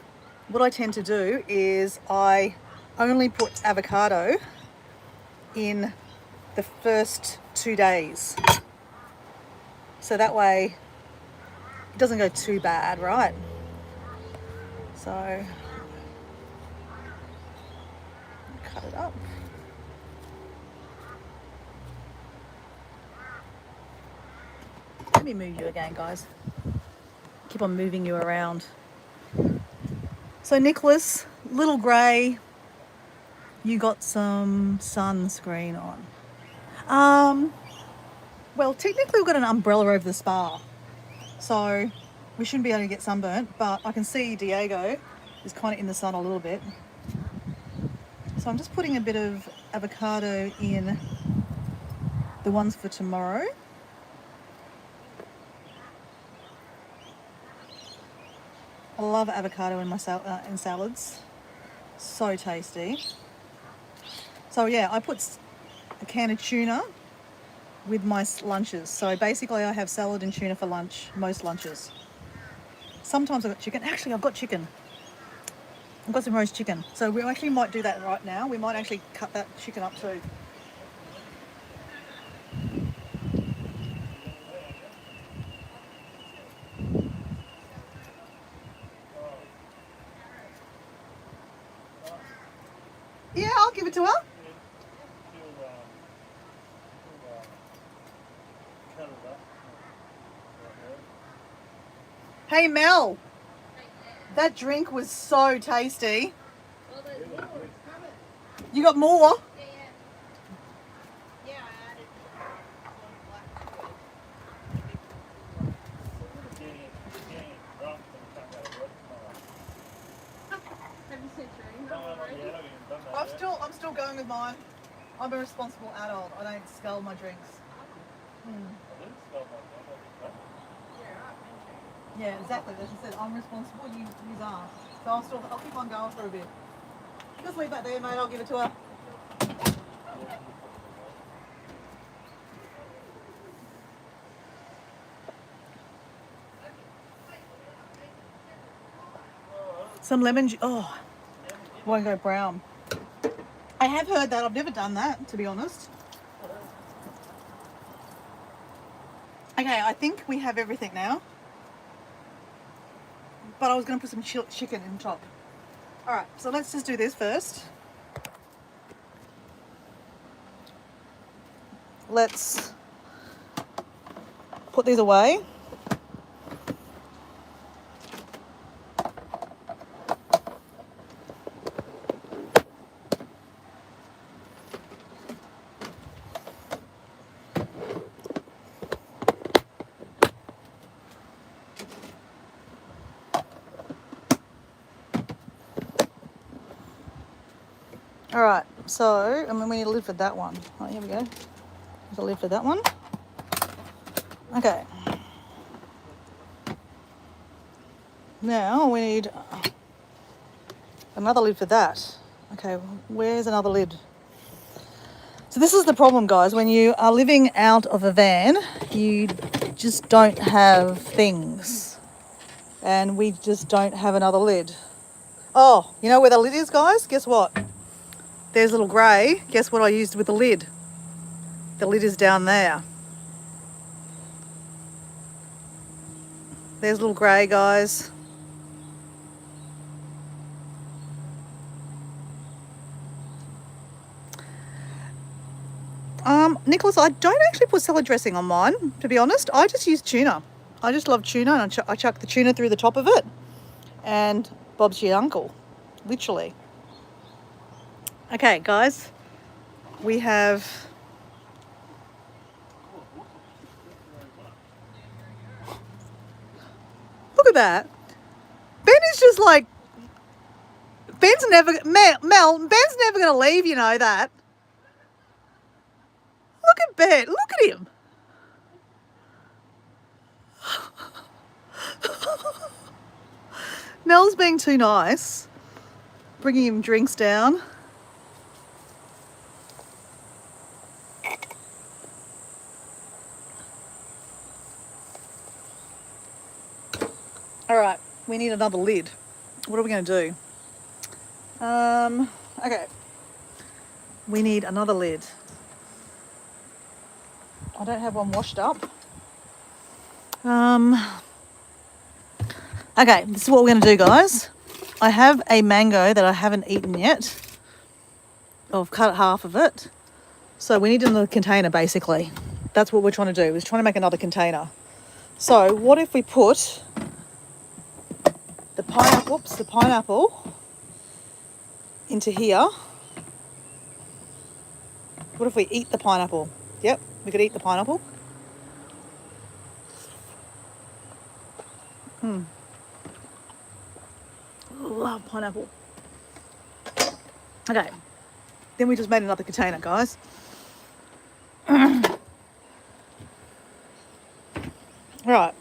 what I tend to do is I only put avocado in the first 2 days. So that way it doesn't go too bad, right? So cut it up. Let me move you again, guys. Keep on moving you around. So Nicholas, little grey, you got some sunscreen on. Well, technically we've got an umbrella over the spa, so we shouldn't be able to get sunburnt, but I can see Diego is kind of in the sun a little bit. So I'm just putting a bit of avocado in the ones for tomorrow. I love avocado in my in salads. So tasty. So yeah, I put a can of tuna with my lunches. So basically I have salad and tuna for lunch, most lunches. Sometimes I've got chicken. Actually, I've got chicken. I've got some roast chicken. So we actually might do that right now. We might actually cut that chicken up too. Yeah, I'll give it to her. Hey Mel, that drink was so tasty. You got more? Yeah, I added one black. Have you seen Train already? I'm still going with mine. I'm a responsible adult. I don't scull my drinks. Yeah, exactly. As I said, I'm responsible. You aren't. So I'll keep on going for a bit. Just leave that there, mate. I'll give it to her. Some lemon juice. Oh, won't go brown. I have heard that. I've never done that, to be honest. Okay, I think we have everything now. But I was going to put some chicken in top. All right, so let's just do this first. Let's put these away. All right, so, we need a lid for that one. Oh, here we go. There's a lid for that one. Okay. Now we need another lid for that. Okay, where's another lid? So this is the problem, guys. When you are living out of a van, you just don't have things. And we just don't have another lid. Oh, you know where the lid is, guys? Guess what? There's little grey. Guess what I used with the lid? The lid is down there. There's little grey, guys. Nicholas, I don't actually put salad dressing on mine, to be honest. I just use tuna. I just love tuna, and I chuck the tuna through the top of it. And Bob's your uncle, literally. Okay, guys, we have... at that. Ben is just like, Ben's never, Mel, Ben's never going to leave, you know that. Look at Ben, look at him. Mel's being too nice, bringing him drinks down. All right, we need another lid. What are we going to do? Okay. We need another lid. I don't have one washed up. Okay, this is what we're going to do, guys. I have a mango that I haven't eaten yet. I've cut half of it. So we need another container, basically. That's what we're trying to do, is trying to make another container. So what if we put the pineapple into here? What if we eat the pineapple? Yep, we could eat the pineapple. Love pineapple. Okay, then we just made another container, guys. Right.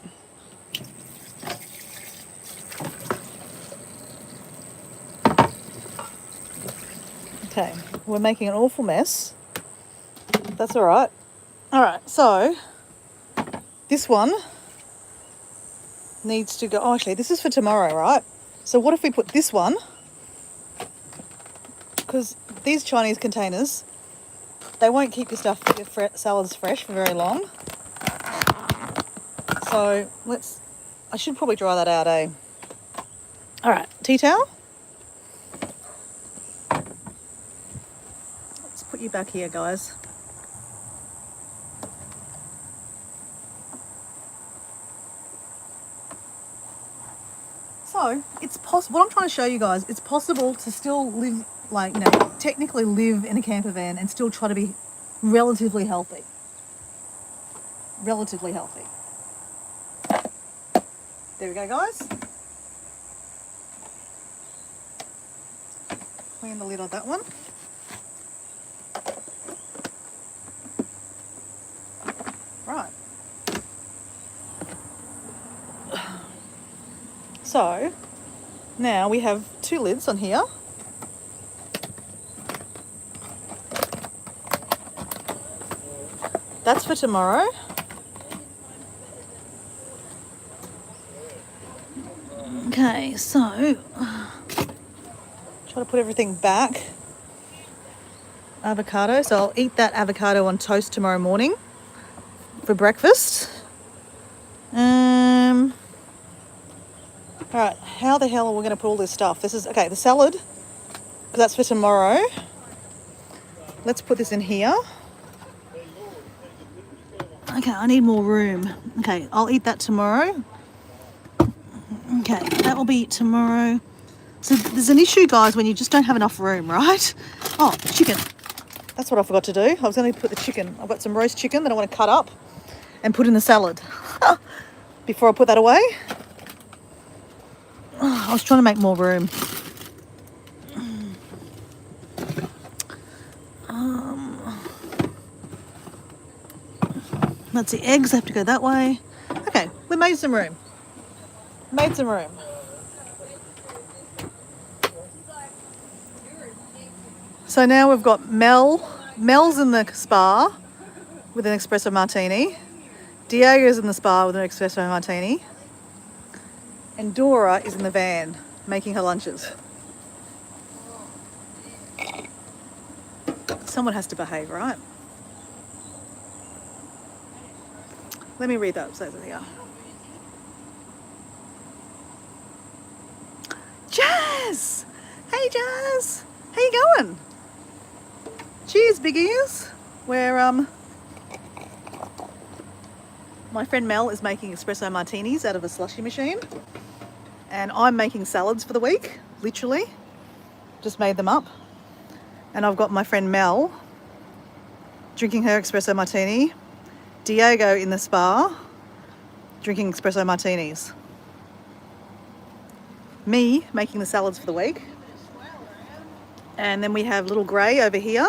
Okay, we're making an awful mess. That's all right. All right, so this one needs to go. Oh, actually, this is for tomorrow, right? So what if we put this one? Because these Chinese containers, they won't keep your stuff, your salads fresh for very long. So I should probably dry that out, eh? All right, tea towel. Let's put you back here, guys. So it's possible. What I'm trying to show you guys, it's possible to still live, like, you know, technically live in a camper van and still try to be relatively healthy. Relatively healthy. There we go, guys. Clean the lid on that one. Right. So now we have 2 lids on here. That's for tomorrow. Okay, so try to put everything back. Avocado, so I'll eat that avocado on toast tomorrow morning for breakfast. All right, how the hell are we going to put all this stuff? This is, okay, the salad, because that's for tomorrow. Let's put this in here. Okay, I need more room. Okay, I'll eat that tomorrow. Okay, that will be tomorrow. So there's an issue, guys, when you just don't have enough room, right? Oh, chicken. That's what I forgot to do. I was going to put the chicken. I've got some roast chicken that I want to cut up and put in the salad. Before I put that away. Oh, I was trying to make more room. Let's see, eggs have to go that way. Okay, we made some room. Made some room. So now we've got Mel's in the spa with an espresso martini. Diego's in the spa with an espresso martini. And Dora is in the van making her lunches. Someone has to behave, right? Let me read that upstairs here. Jazz! Hey, Jazz! How you going? Cheers, big ears. My friend Mel is making espresso martinis out of a slushy machine. And I'm making salads for the week, literally. Just made them up. And I've got my friend Mel drinking her espresso martini. Diego in the spa drinking espresso martinis. me making the salads for the week. And then we have little Grey over here.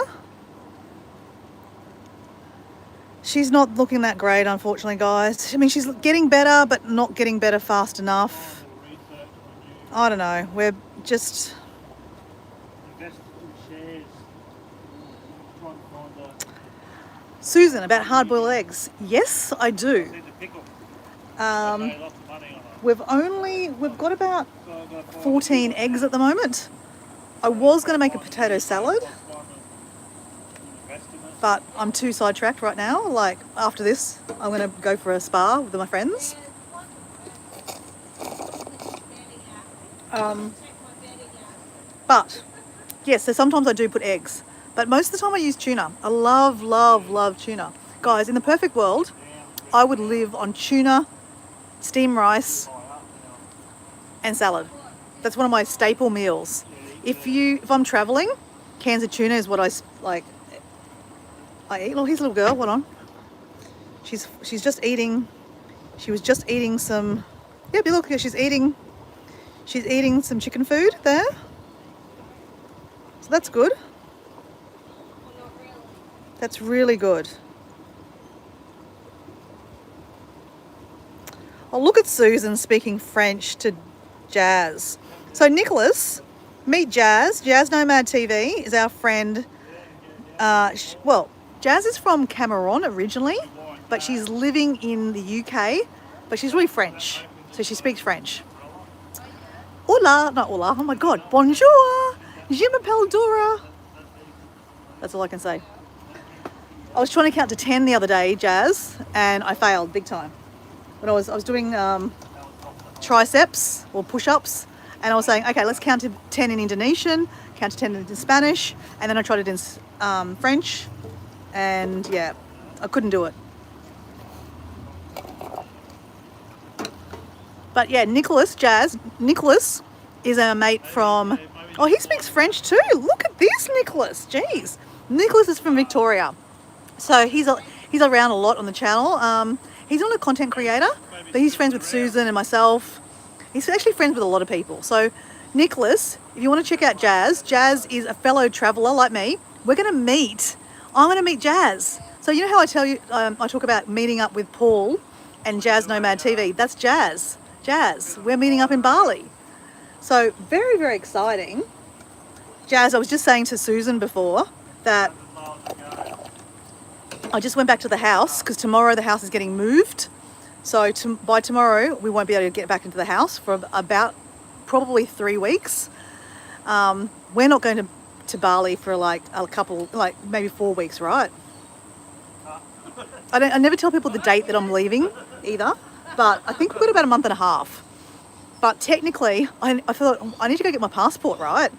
She's not looking that great, unfortunately, guys. I mean, she's getting better, but not getting better fast enough. I don't know. We're just... Invested in shares. Trying to find Susan, about hard-boiled eggs. Yes, I do. the pickle. Um, Pay lots of money on it. we've got about So I've got 14 eggs at the moment. I was going to make a potato salad, but I'm too sidetracked right now. Like, after this, I'm going to go for a spa with my friends. But, yes, so sometimes I do put eggs. But most of the time I use tuna. I love, love, love tuna. Guys, in the perfect world, I would live on tuna, steamed rice, and salad. That's one of my staple meals. If I'm traveling, cans of tuna is what I eat. Oh, here's a little girl. Hold on. She's just eating. She was just eating some. Yeah, but look, she's eating some chicken food there. So that's good. That's really good. Oh, look at Susan speaking French to Jazz. So Nicholas, meet Jazz. Jazz Nomad TV is our friend. Well, Jazz is from Cameroon originally, but she's living in the UK, but she's really French. So she speaks French. Hola, not hola, oh my God, bonjour, je m'appelle Dora. That's all I can say. I was trying to count to 10 the other day, Jazz, and I failed big time. When I was doing triceps or push-ups, and I was saying, okay, let's count to 10 in Indonesian, count to 10 in Spanish, and then I tried it in French, and yeah, I couldn't do it. But yeah, Nicholas is a mate from, oh, he speaks French too. Look at this, Nicholas. Jeez. Nicholas is from Victoria. So he's around a lot on the channel. He's not a content creator, but he's friends with Susan and myself. He's actually friends with a lot of people. So Nicholas, if you want to check out Jazz, Jazz is a fellow traveler like me. I'm going to meet Jazz. So you know how I tell you, I talk about meeting up with Paul and Jazz Nomad TV. That's Jazz. Jazz, we're meeting up in Bali. So very, very exciting. Jazz, I was just saying to Susan before that I just went back to the house because tomorrow the house is getting moved. So by tomorrow, we won't be able to get back into the house for about probably 3 weeks. We're not going to Bali for like a couple, like maybe 4 weeks, right? I never tell people the date that I'm leaving either, but I think we've got about a month and a half. But technically, I thought I need to go get my passport, right?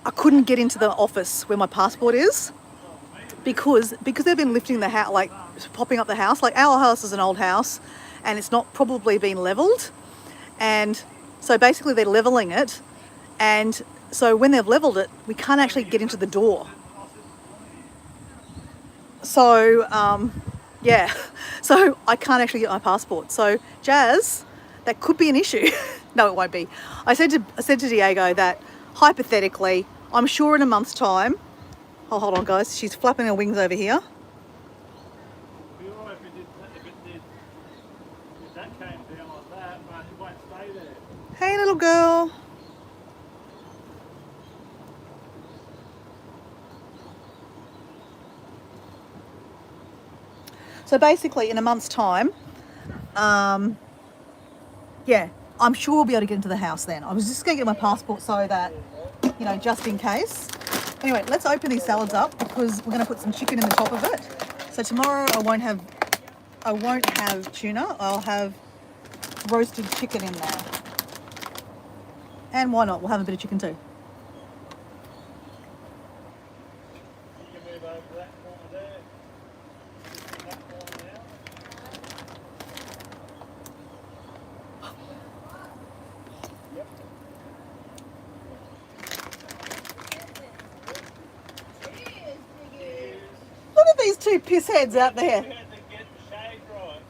I couldn't get into the office where my passport is because they've been lifting the house, like popping up the house. Like our house is an old house and it's not probably been leveled. And so basically they're leveling it. And so when they've leveled it, we can't actually get into the door. So, yeah, so I can't actually get my passport. So Jazz, that could be an issue. No, it won't be. I said to Diego that hypothetically, I'm sure in a month's time, oh, hold on guys, she's flapping her wings over here. It'd be all right if that came down like that, but it won't stay there. Hey little girl. So basically in a month's time, yeah, I'm sure we'll be able to get into the house then. I was just going to get my passport so that, you know, just in case. Anyway, let's open these salads up because we're going to put some chicken in the top of it. So tomorrow I won't have tuna. I'll have roasted chicken in there. And why not? We'll have a bit of chicken too. You can move over to that corner there. That corner now. Yep. Look at these two piss heads out there. You had to get the shade right.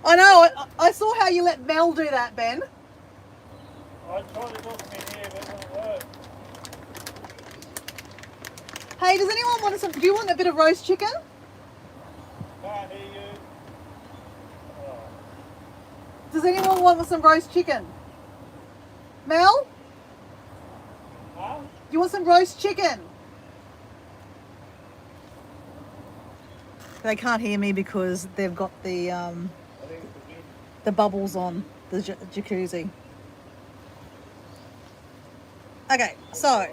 I know, I saw how you let Mel do that, Ben. I tried to look in here, but it won't work. Hey, does anyone want some? Do you want a bit of roast chicken? Can't hear you. Oh. Does anyone want some roast chicken? Mel, Huh? you want some roast chicken? They can't hear me because they've got the I think it's the wind. the bubbles on the jacuzzi. Okay, so Not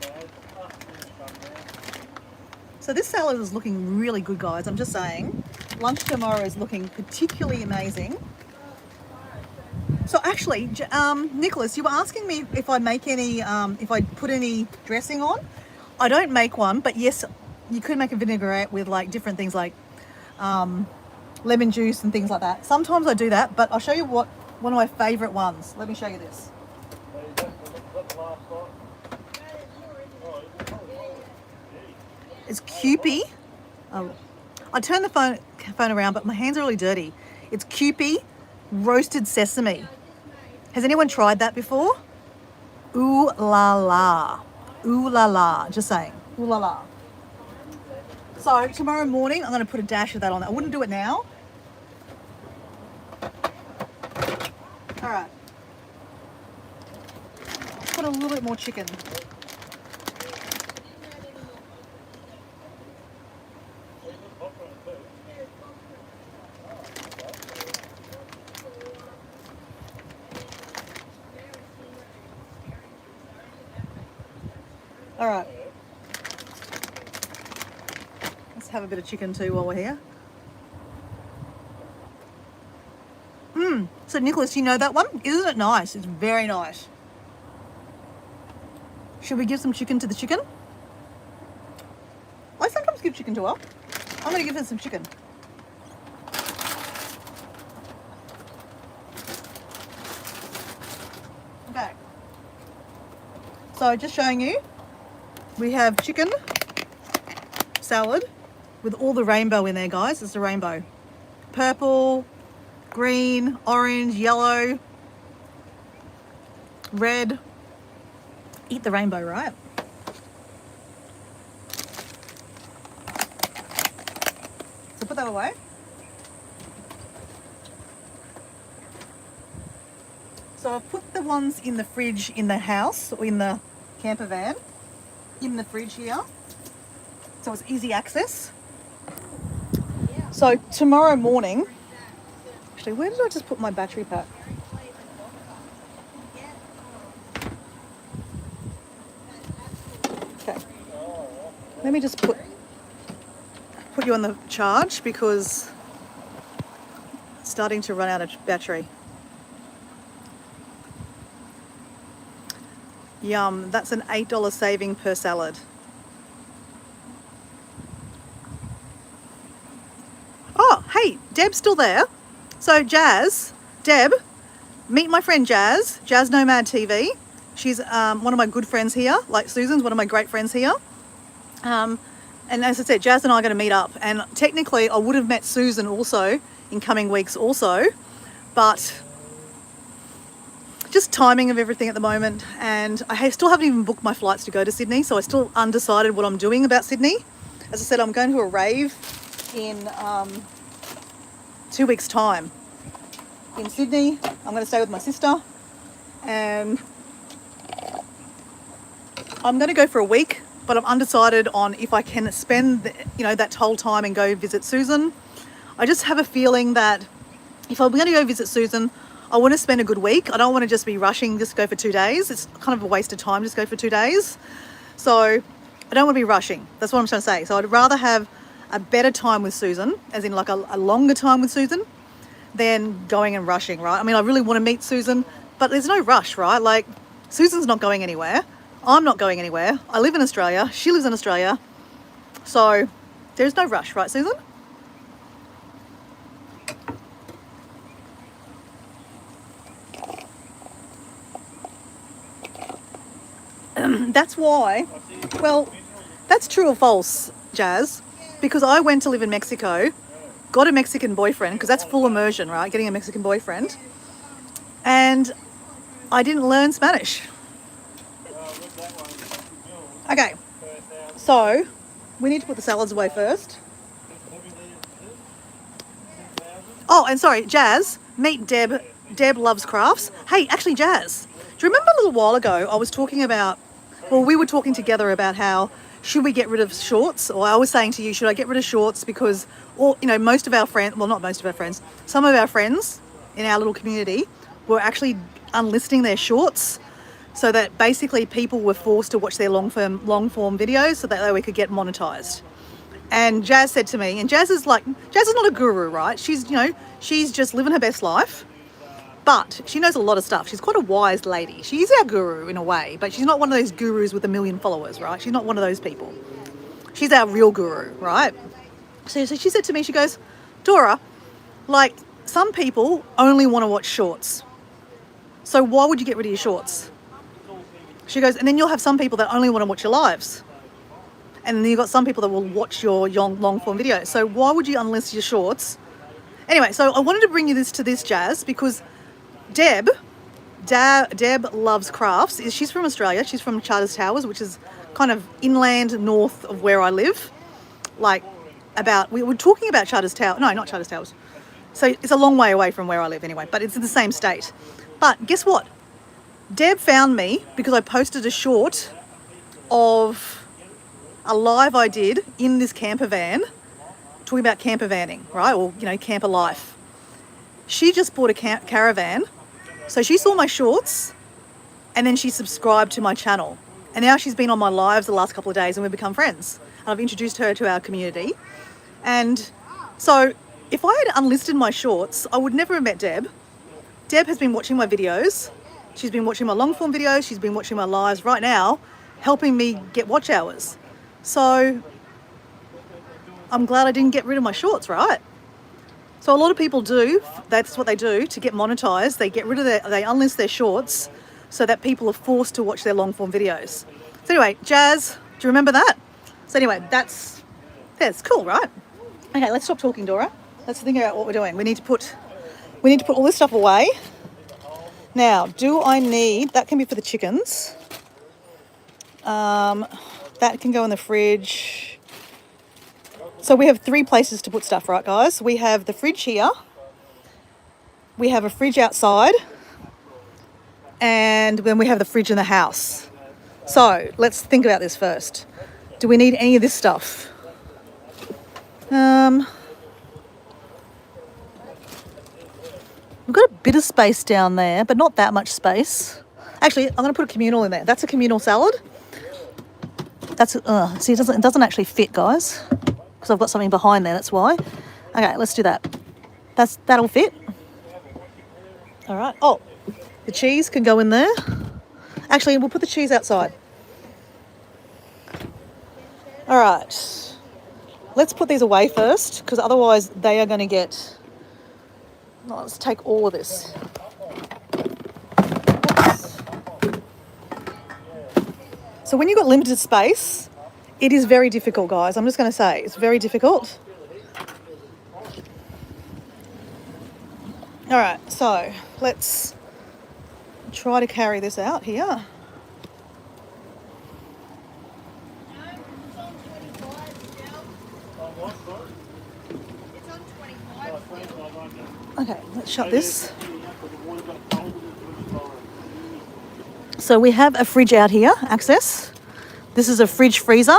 bad. Ah, finished done there. so this salad is looking really good, guys. I'm just saying, lunch tomorrow is looking particularly amazing. So actually, Nicholas, you were asking me if I make any, if I put any dressing on. I don't make one, but yes, you could make a vinaigrette with like different things like lemon juice and things like that. Sometimes I do that, but I'll show you what one of my favourite ones. Let me show you this. There you go. Is that the last one? Oh, gee. It's Kewpie. Oh, I turned the phone around, but my hands are really dirty. It's Kewpie roasted sesame. Has anyone tried that before? Ooh la la. Ooh la la. Just saying. Ooh la la. So tomorrow morning, I'm going to put a dash of that on. I wouldn't do it now. All right. Put a little bit more chicken. All right. Let's have a bit of chicken too while we're here. So Nicholas, you know that one? Isn't it nice? It's very nice. Should we give some chicken to the chicken? I sometimes give chicken to her. I'm going to give her some chicken. Okay. So just showing you, we have chicken salad with all the rainbow in there, guys. It's a rainbow. Purple, green, orange, yellow, red. Eat the rainbow, right? So put that away. So I've put the ones in the fridge in the house or in the camper van in the fridge here. So it's easy access. So tomorrow morning, actually, where did I just put my battery pack? Okay. Let me just put you on the charge because it's starting to run out of battery. Yum, that's an $8 saving per salad. Oh, hey, Deb's still there. So Deb, meet my friend Jazz Nomad TV. She's one of my good friends here, like Susan's one of my great friends here. And as I said, Jazz and I are going to meet up. And technically, I would have met Susan also in coming weeks also, but just timing of everything at the moment. And I still haven't even booked my flights to go to Sydney, so I still undecided what I'm doing about Sydney. As I said, I'm going to a rave in 2 weeks' time in Sydney. I'm going to stay with my sister, and I'm going to go for a week, but I'm undecided on if I can spend that whole time and go visit Susan. I just have a feeling that if I'm going to go visit Susan, I want to spend a good week. I don't want to just be rushing, just go for 2 days. It's kind of a waste of time, just go for 2 days. So I don't want to be rushing. That's what I'm trying to say. So I'd rather have a better time with Susan, as in like a longer time with Susan, than going and rushing, right? I mean, I really want to meet Susan, but there's no rush, right? Like, Susan's not going anywhere. I'm not going anywhere. I live in Australia. She lives in Australia. So there's no rush, right, Susan? That's why, well, that's true or false, Jazz, because I went to live in Mexico, got a Mexican boyfriend, because that's full immersion, right? Getting a Mexican boyfriend. And I didn't learn Spanish. With that one, mil Okay, per thousand. so we need to put the salads away first. What we need is this, 10,000. Oh, and sorry, Jazz, meet Deb. Deb loves crafts. Hey, actually, Jazz, do you remember a little while ago I was talking about, well, we were talking together about how should we get rid of shorts? Or I was saying to you, should I get rid of shorts because, or, you know, most of our friends, well, not most of our friends, some of our friends in our little community were actually unlisting their shorts so that basically people were forced to watch their long form videos so that we could get monetized. And Jazz said to me, and Jazz is not a guru, right? She's, you know, she's just living her best life, but she knows a lot of stuff. She's quite a wise lady. She is our guru in a way, but she's not one of those gurus with 1 million followers, right? She's not one of those people. She's our real guru, right? So she said to me, she goes, Dora, like some people only want to watch shorts. So why would you get rid of your shorts? She goes, and then you'll have some people that only want to watch your lives. And then you've got some people that will watch your long form videos. So why would you unlist your shorts? Anyway, so I wanted to bring you this Jazz, because Deb loves crafts. She's from Australia. She's from Charters Towers, which is kind of inland north of where I live. Like we were talking about Charters Towers. No, not Charters Towers. So it's a long way away from where I live anyway, but it's in the same state. But guess what? Deb found me because I posted a short of a live I did in this camper van, talking about camper vanning, right? Or, you know, camper life. She just bought a caravan. So she saw my shorts and then she subscribed to my channel. And now she's been on my lives the last couple of days and we've become friends. And I've introduced her to our community. And so if I had unlisted my shorts, I would never have met Deb. Deb has been watching my videos. She's been watching my long form videos. She's been watching my lives right now, helping me get watch hours. So I'm glad I didn't get rid of my shorts, right? So a lot of people do, that's what they do to get monetized. They get rid of they unlist their shorts so that people are forced to watch their long form videos. So anyway, Jazz, do you remember that? So anyway, that's cool, right? Okay, let's stop talking, Dora. Let's think about what we're doing. We need to put all this stuff away. Now, do I need, that can be for the chickens. That can go in the fridge. So we have 3 places to put stuff, right, guys? We have the fridge here. We have a fridge outside. And then we have the fridge in the house. So let's think about this first. Do we need any of this stuff? We've got a bit of space down there, but not that much space. Actually, I'm going to put a communal in there. That's a communal salad. See, it doesn't actually fit, guys, because I've got something behind there. That's why. Okay, let's do that. That'll fit. All right. Oh, the cheese can go in there. Actually, we'll put the cheese outside. All right. Let's put these away first, because otherwise they are going to get. Oh, let's take all of this. So when you've got limited space, it is very difficult, guys. I'm just going to say, it's very difficult. All right, so let's try to carry this out here. No, it's on 25 still. On what, sorry? It's on 25 still. Okay, let's shut this. So we have a fridge out here, access. This is a fridge freezer.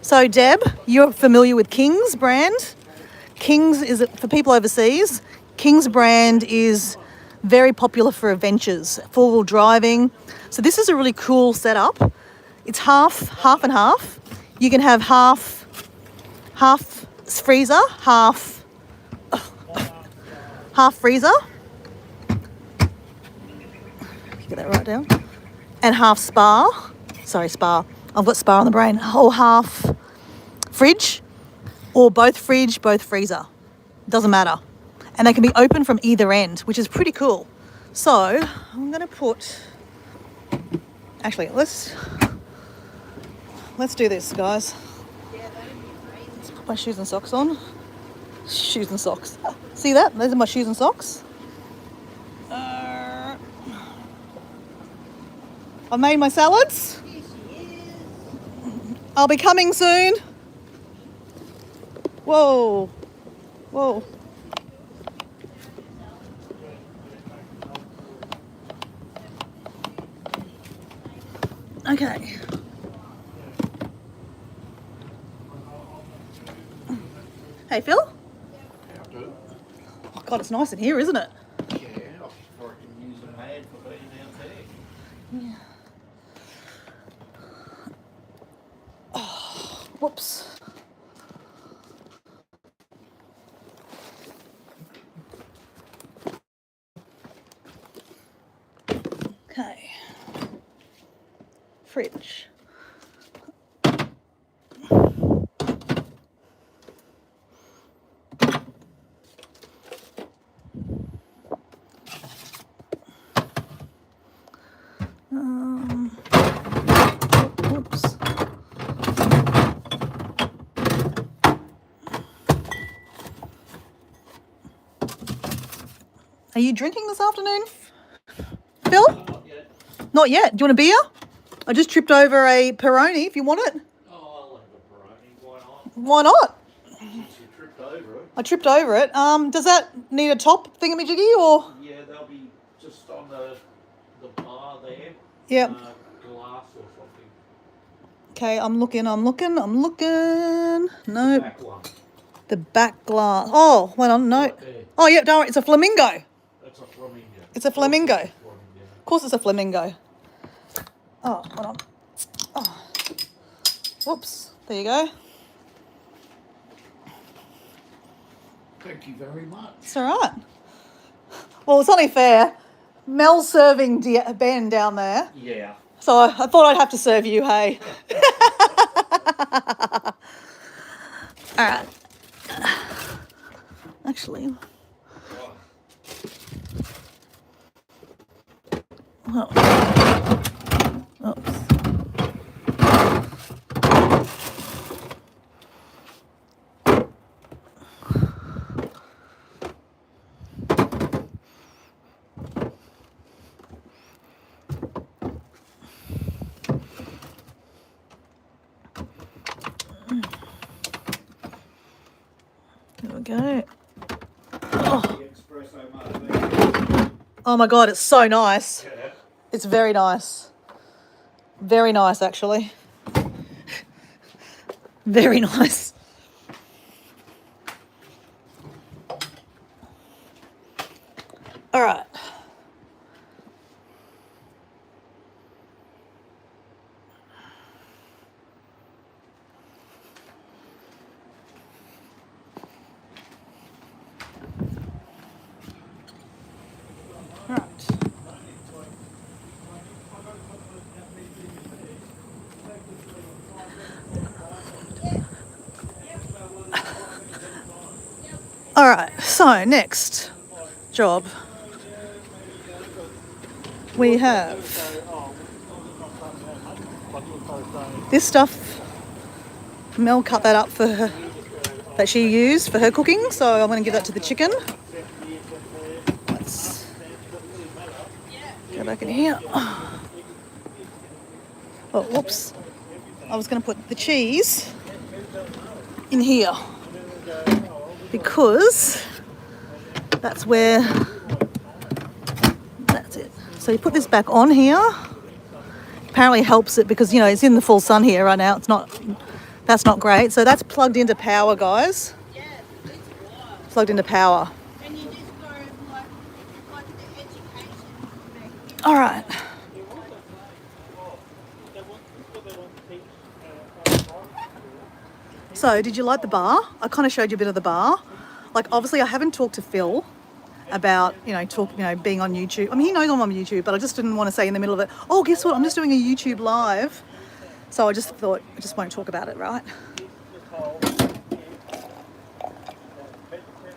So Deb, you're familiar with King's brand. King's is, for people overseas, King's brand is very popular for adventures, 4-wheel driving. So this is a really cool setup. It's half and half. You can have half freezer, half freezer. Get that right down. And half spa. Sorry, spa. I've got spa on the brain. Or half fridge, or both fridge, both freezer. Doesn't matter. And they can be open from either end, which is pretty cool. So I'm going to put. Actually, let's do this, guys. Let's put my shoes and socks on. Shoes and socks. See that? Those are my shoes and socks. I've made my salads. Here she is. I'll be coming soon. Whoa. Whoa. Okay. Hey, Phil? Oh, God, it's nice in here, isn't it? Yeah, I can use a pad for being out there. Oh, whoops. Okay. Fridge. Whoops. Are you drinking this afternoon, Phil? Not yet. Not yet. Do you want a beer? I just tripped over a Peroni if you want it. Oh, I'll have a Peroni. Why not? Why not? Since you tripped over it. I tripped over it. Does that need a top thingamajiggy or? Yeah, they'll be just on the bar there. Yep. Glass or something. Okay, I'm looking. No. Back one. The back glass. Oh, wait on, no. Right there. Oh, yeah, don't worry, it's a flamingo. That's a flamingo. It's a flamingo. Flamingo. Of course it's a flamingo. Oh, hold on. Oh. Whoops. There you go. Thank you very much. It's all right. Well, it's only fair. Mel's serving Ben down there. Yeah. So I thought I'd have to serve you, hey. All right. Actually. Oh. Oops. There we go. Oh. Oh my God, it's so nice. Yeah. It's very nice. Very nice, actually. Very nice. All right. All right. All right, so next job we have this stuff. Mel cut that up for her, that she used for her cooking, so I'm going to give that to the chicken. Let's go back in here. Oh, whoops. I was going to put the cheese in here because that's where, that's it. So you put this back on here. Apparently helps it because, you know, it's in the full sun here right now. It's not, that's not great. So that's plugged into power, guys. Yeah, it's water. Plugged into power. And you just go like the education back. All right. So did you like the bar? I kind of showed you a bit of the bar. Like, obviously I haven't talked to Phil about, being on YouTube. I mean, he knows I'm on YouTube, but I just didn't want to say in the middle of it, oh, guess what? I'm just doing a YouTube live. So I just thought, I just won't talk about it, right?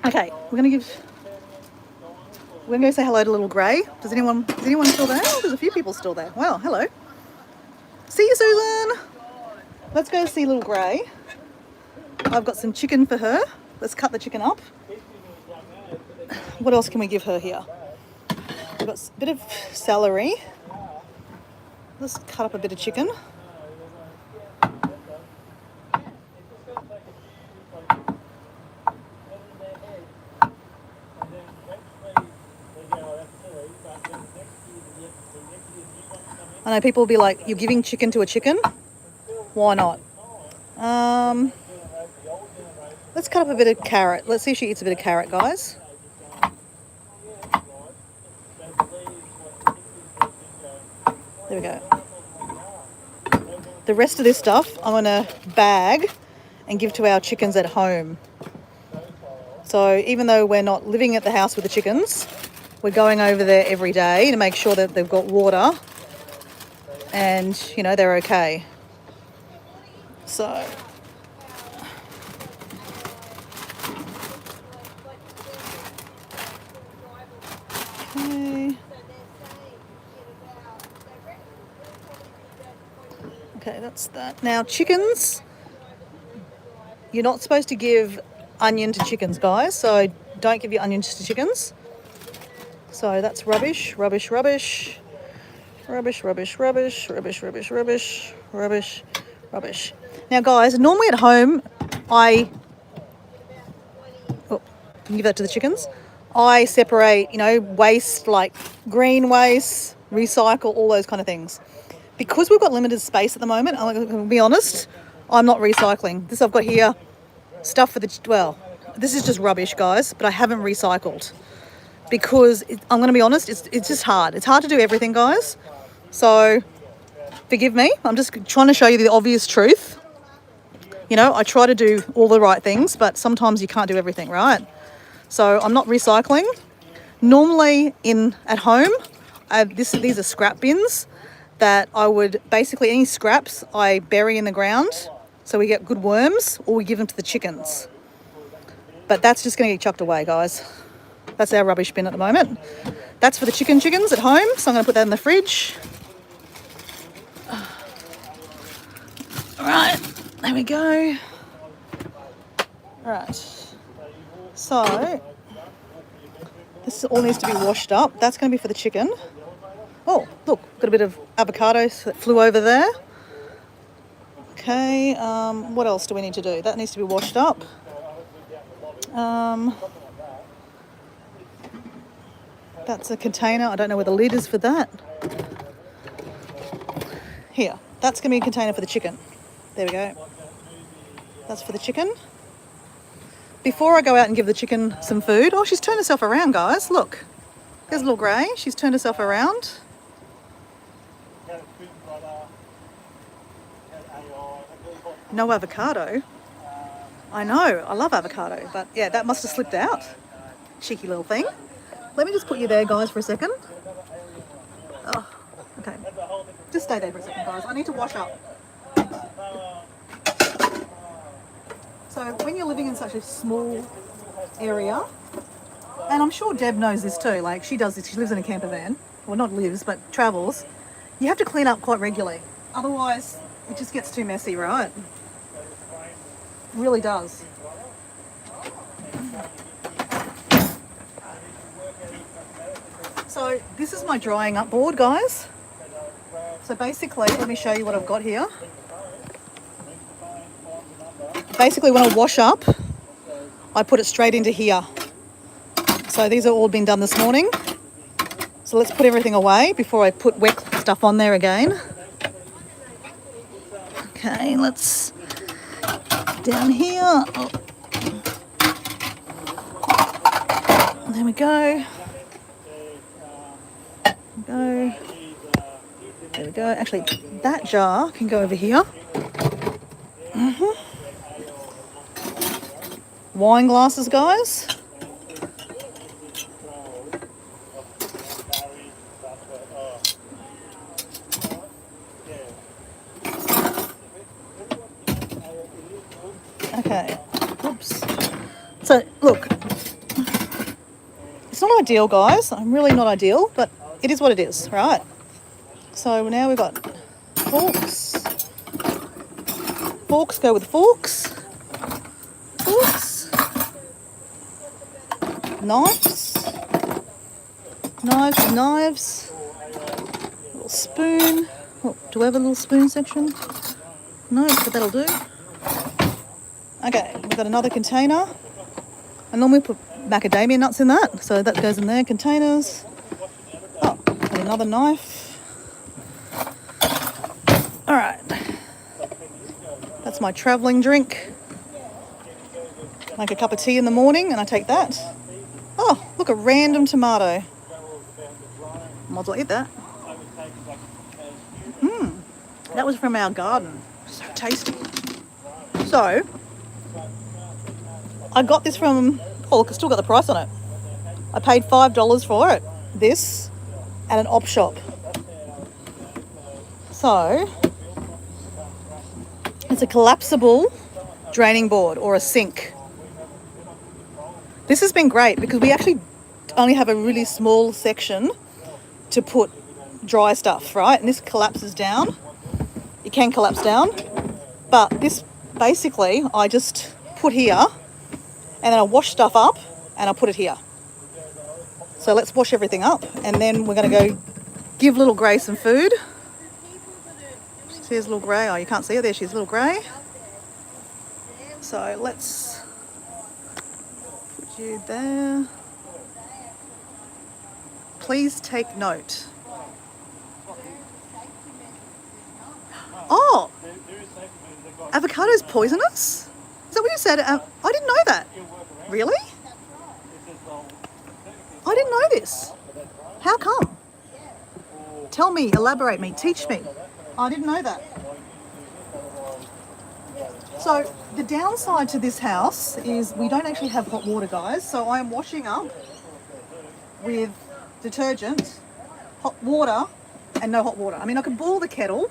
Okay, we're gonna go say hello to little Gray. Is anyone still there? Oh, there's a few people still there. Well, hello. See you, Susan. Let's go see little Gray. I've got some chicken for her. Let's cut the chicken up. What else can we give her here? We've got a bit of celery. Let's cut up a bit of chicken. I know people will be like, you're giving chicken to a chicken? Why not? Let's cut up a bit of carrot. Let's see if she eats a bit of carrot, guys. There we go. The rest of this stuff I'm going to bag and give to our chickens at home. So even though we're not living at the house with the chickens, we're going over there every day to make sure that they've got water and, you know, they're okay. So, okay. Okay, that's that. Now, chickens, you're not supposed to give onion to chickens, guys. So don't give your onions to chickens. So that's rubbish, rubbish, rubbish. Rubbish, rubbish, rubbish, rubbish, rubbish, rubbish, rubbish, rubbish. Now, guys, normally at home, I can give that to the chickens. I separate, you know, waste like green waste, recycle, all those kind of things. Because we've got limited space at the moment, I'm going to be honest, I'm not recycling. This I've got here, stuff for the, well, this is just rubbish, guys, but I haven't recycled. Because I'm going to be honest, it's just hard. It's hard to do everything, guys. So forgive me. I'm just trying to show you the obvious truth. You know, I try to do all the right things, but sometimes you can't do everything, right? So I'm not recycling. Normally at home, these are scrap bins that I would basically, any scraps I bury in the ground so we get good worms, or we give them to the chickens. But that's just going to get chucked away, guys. That's our rubbish bin at the moment. That's for the chickens at home, so I'm going to put that in the fridge. All right, there we go. All right, so this all needs to be washed up. That's going to be for the chicken. Oh, look, got a bit of avocado that flew over there. Okay, what else do we need to do? That needs to be washed up. That's a container. I don't know where the lid is for that. Here, that's going to be a container for the chicken. There we go. That's for the chicken. Before I go out and give the chicken some food... Oh, she's turned herself around, guys. Look. There's little Grey. She's turned herself around. No avocado. I know. I love avocado. But, yeah, that must have slipped out. Cheeky little thing. Let me just put you there, guys, for a second. Oh, okay. Just stay there for a second, guys. I need to wash up. So when you're living in such a small area, and I'm sure Deb knows this too, like she does this, she lives in a camper van, well not lives, but travels, you have to clean up quite regularly. Otherwise, it just gets too messy, right? It really does. So this is my drying up board, guys. So basically, let me show you what I've got here. Basically, when I wash up, I put it straight into here. So these are all been done this morning. So let's put everything away before I put wet stuff on there again. Okay, let's down here. Oh. There we go. There we go. Actually, that jar can go over here. Wine glasses, guys. Okay. Oops. So, look. It's not ideal, guys. I'm really not ideal, but it is what it is, right? So now we've got forks. Forks go with forks. Forks. Knives. Knives. A little spoon. Oh, do I have a little spoon section? No, but that'll do. Okay, we've got another container. I normally put macadamia nuts in that, so that goes in there. Containers. Oh, got another knife. All right. That's my travelling drink. Make a cup of tea in the morning and I take that. Oh, look, a random tomato. Might as well eat that. That was from our garden. So tasty. So, I got this from, oh look, I still got the price on it. I paid $5 for it. This at an op shop. So, it's a collapsible draining board or a sink. This has been great because we actually only have a really small section to put dry stuff, right? And this collapses down. It can collapse down, but this basically I just put here and then I wash stuff up and I put it here. So let's wash everything up and then we're going to go give little Grey some food. Here's little Grey. Oh, you can't see her there. She's little Grey. So let's put you there. Please take note. Oh, avocado's poisonous? Is that what you said? I didn't know that. Really? I didn't know this. How come? Tell me, elaborate me, teach me. I didn't know that. So the downside to this house is we don't actually have hot water, guys. So I am washing up with detergent, hot water, and no hot water. I mean, I could boil the kettle.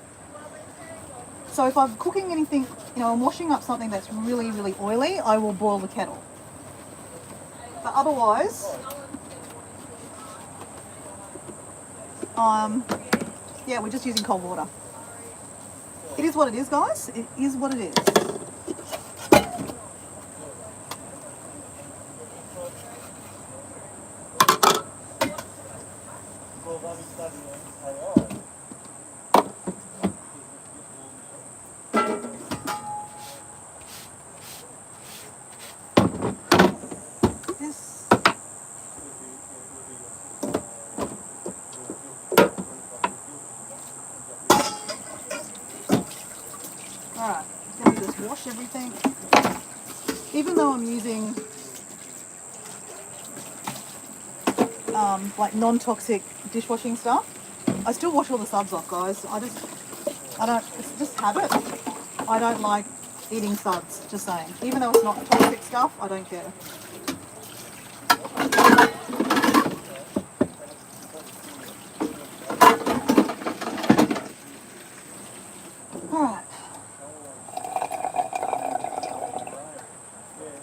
So if I'm cooking anything, you know, I'm washing up something that's really, really oily, I will boil the kettle. But otherwise, yeah, we're just using cold water. It is what it is, guys. It is what it is. Alright, then we just wash everything. Even though I'm using like non-toxic dishwashing stuff, I still wash all the suds off, guys. It's just habit. I don't like eating suds, just saying. Even though it's not toxic stuff, I don't care. Alright.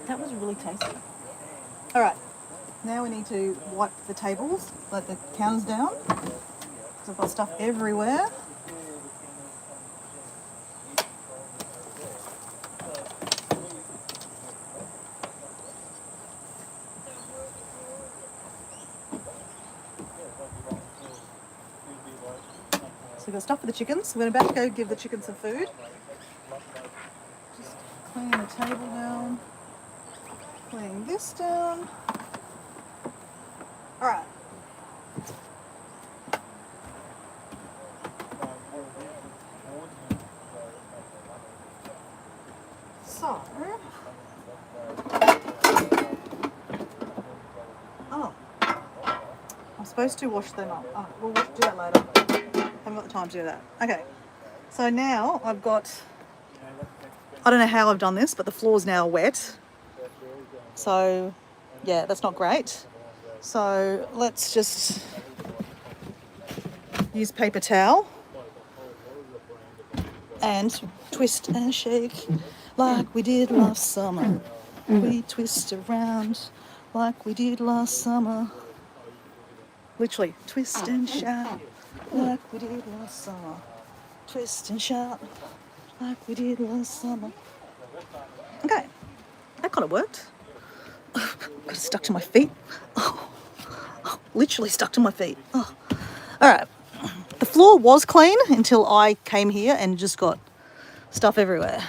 That was really tasty. Alright, now we need to wipe the tables, let the counters down. So I've got stuff everywhere. So we've got stuff for the chickens. We're about to go give the chickens some food. Just cleaning the table down. Cleaning this down. Alright. So. Oh. I'm supposed to wash them up. Oh, we'll do that later. Haven't got the time to do that. Okay. So now I've got, I don't know how I've done this, but the floor's now wet. So, yeah, that's not great. So let's just use paper towel and twist and shake like we did last summer. We twist around like we did last summer. Literally, twist and shout like we did last summer. Twist and shout like we did last summer. Okay, that kind of worked. Got it stuck to my feet. Oh, literally stuck to my feet. Oh. All right. The floor was clean until I came here and just got stuff everywhere.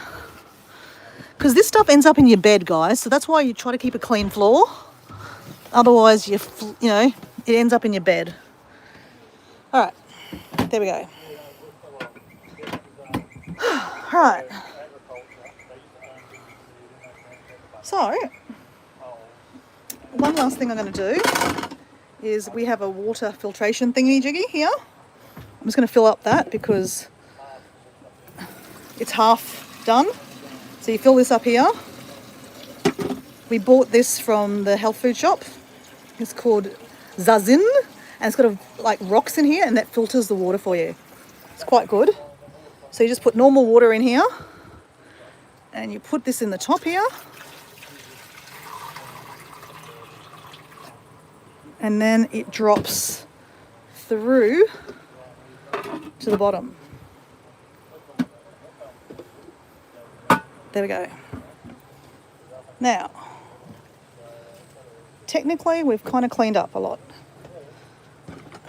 Because this stuff ends up in your bed, guys. So that's why you try to keep a clean floor. Otherwise, you know, it ends up in your bed. All right, there we go. All right. So, one last thing I'm going to do is we have a water filtration thingy-jiggy here. I'm just going to fill up that because it's half done. So you fill this up here. We bought this from the health food shop. It's called Zazin, and it's got like rocks in here, and that filters the water for you. It's quite good. So you just put normal water in here, and you put this in the top here, and then it drops through to the bottom. There we go. Now, technically, we've kind of cleaned up a lot.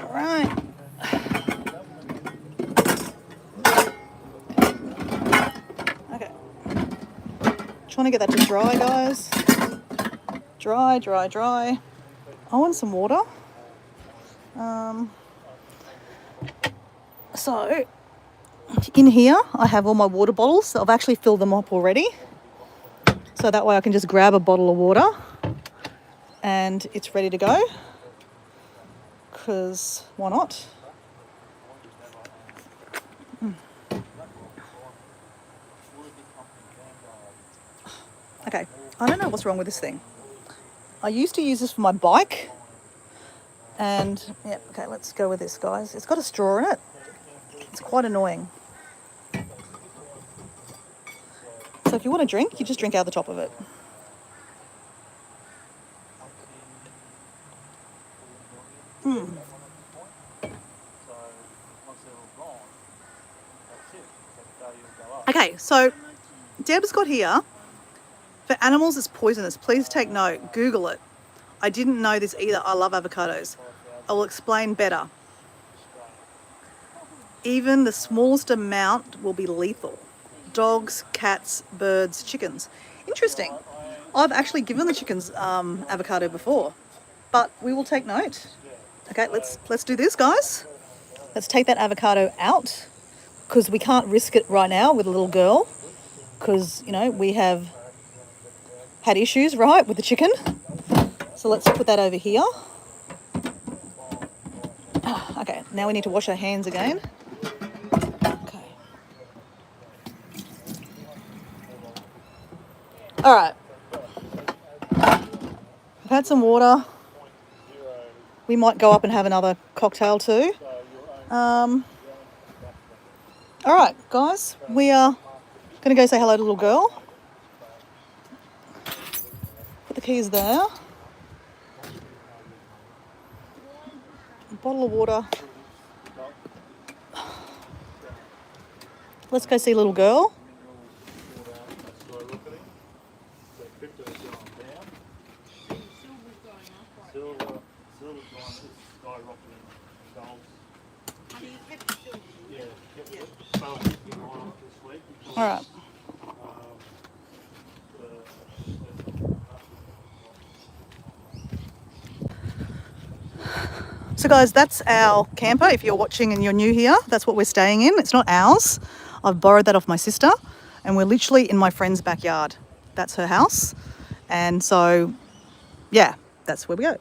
All right. Okay. Trying to get that to dry, guys. Dry, dry, dry. I want some water. So, in here, I have all my water bottles. I've actually filled them up already. So that way I can just grab a bottle of water and it's ready to go. Because why not? Okay, I don't know what's wrong with this thing. I used to use this for my bike. And, yeah, okay, let's go with this, guys. It's got a straw in it. It's quite annoying. So if you want to drink, you just drink out the top of it. Okay, so Deb's got here, for animals it's poisonous. Please take note, Google it. I didn't know this either. I love avocados. I will explain better. Even the smallest amount will be lethal. Dogs, cats, birds, chickens. Interesting. I've actually given the chickens avocado before, but we will take note. Okay, let's do this, guys. Let's take that avocado out because we can't risk it right now with a little girl because, you know, we have had issues, right, with the chicken. So let's put that over here. Okay, now we need to wash our hands again. Okay. All right. I've had some water. We might go up and have another cocktail too. All right, guys, we are going to go say hello to little girl. Put the keys there. A bottle of water. Let's go see little girl. All right. So guys, that's our camper. If you're watching and you're new here, that's what we're staying in. It's not ours. I've borrowed that off my sister and we're literally in my friend's backyard. That's her house. And so, yeah, that's where we go.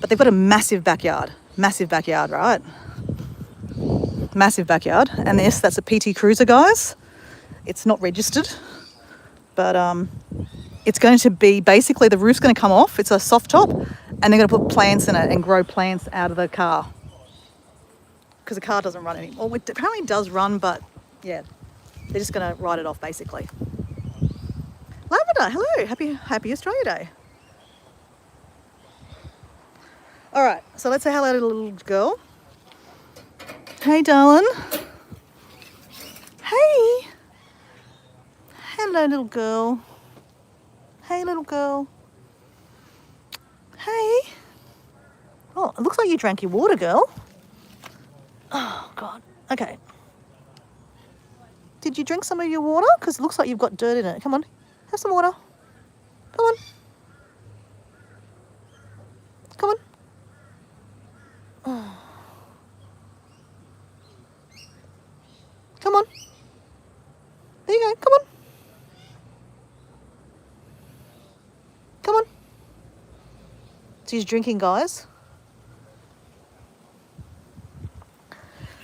But they've got a massive backyard, right? Massive backyard. And yes, that's a PT Cruiser, guys. It's not registered, but it's going to be, basically the roof's going to come off. It's a soft top and they're going to put plants in it and grow plants out of the car. Because the car doesn't run anymore. Well, it apparently does run, but yeah, they're just going to write it off basically. Lavender, hello, happy Australia Day. All right, so let's say hello to the little girl. Hey, darling. Hey. Hello, little girl. Hey, little girl. Hey. Oh, it looks like you drank your water, girl. Oh, God. Okay. Did you drink some of your water? Because it looks like you've got dirt in it. Come on. Have some water. Come on. Come on. Oh. Come on. There you go. Come on. Come on. She's drinking, guys.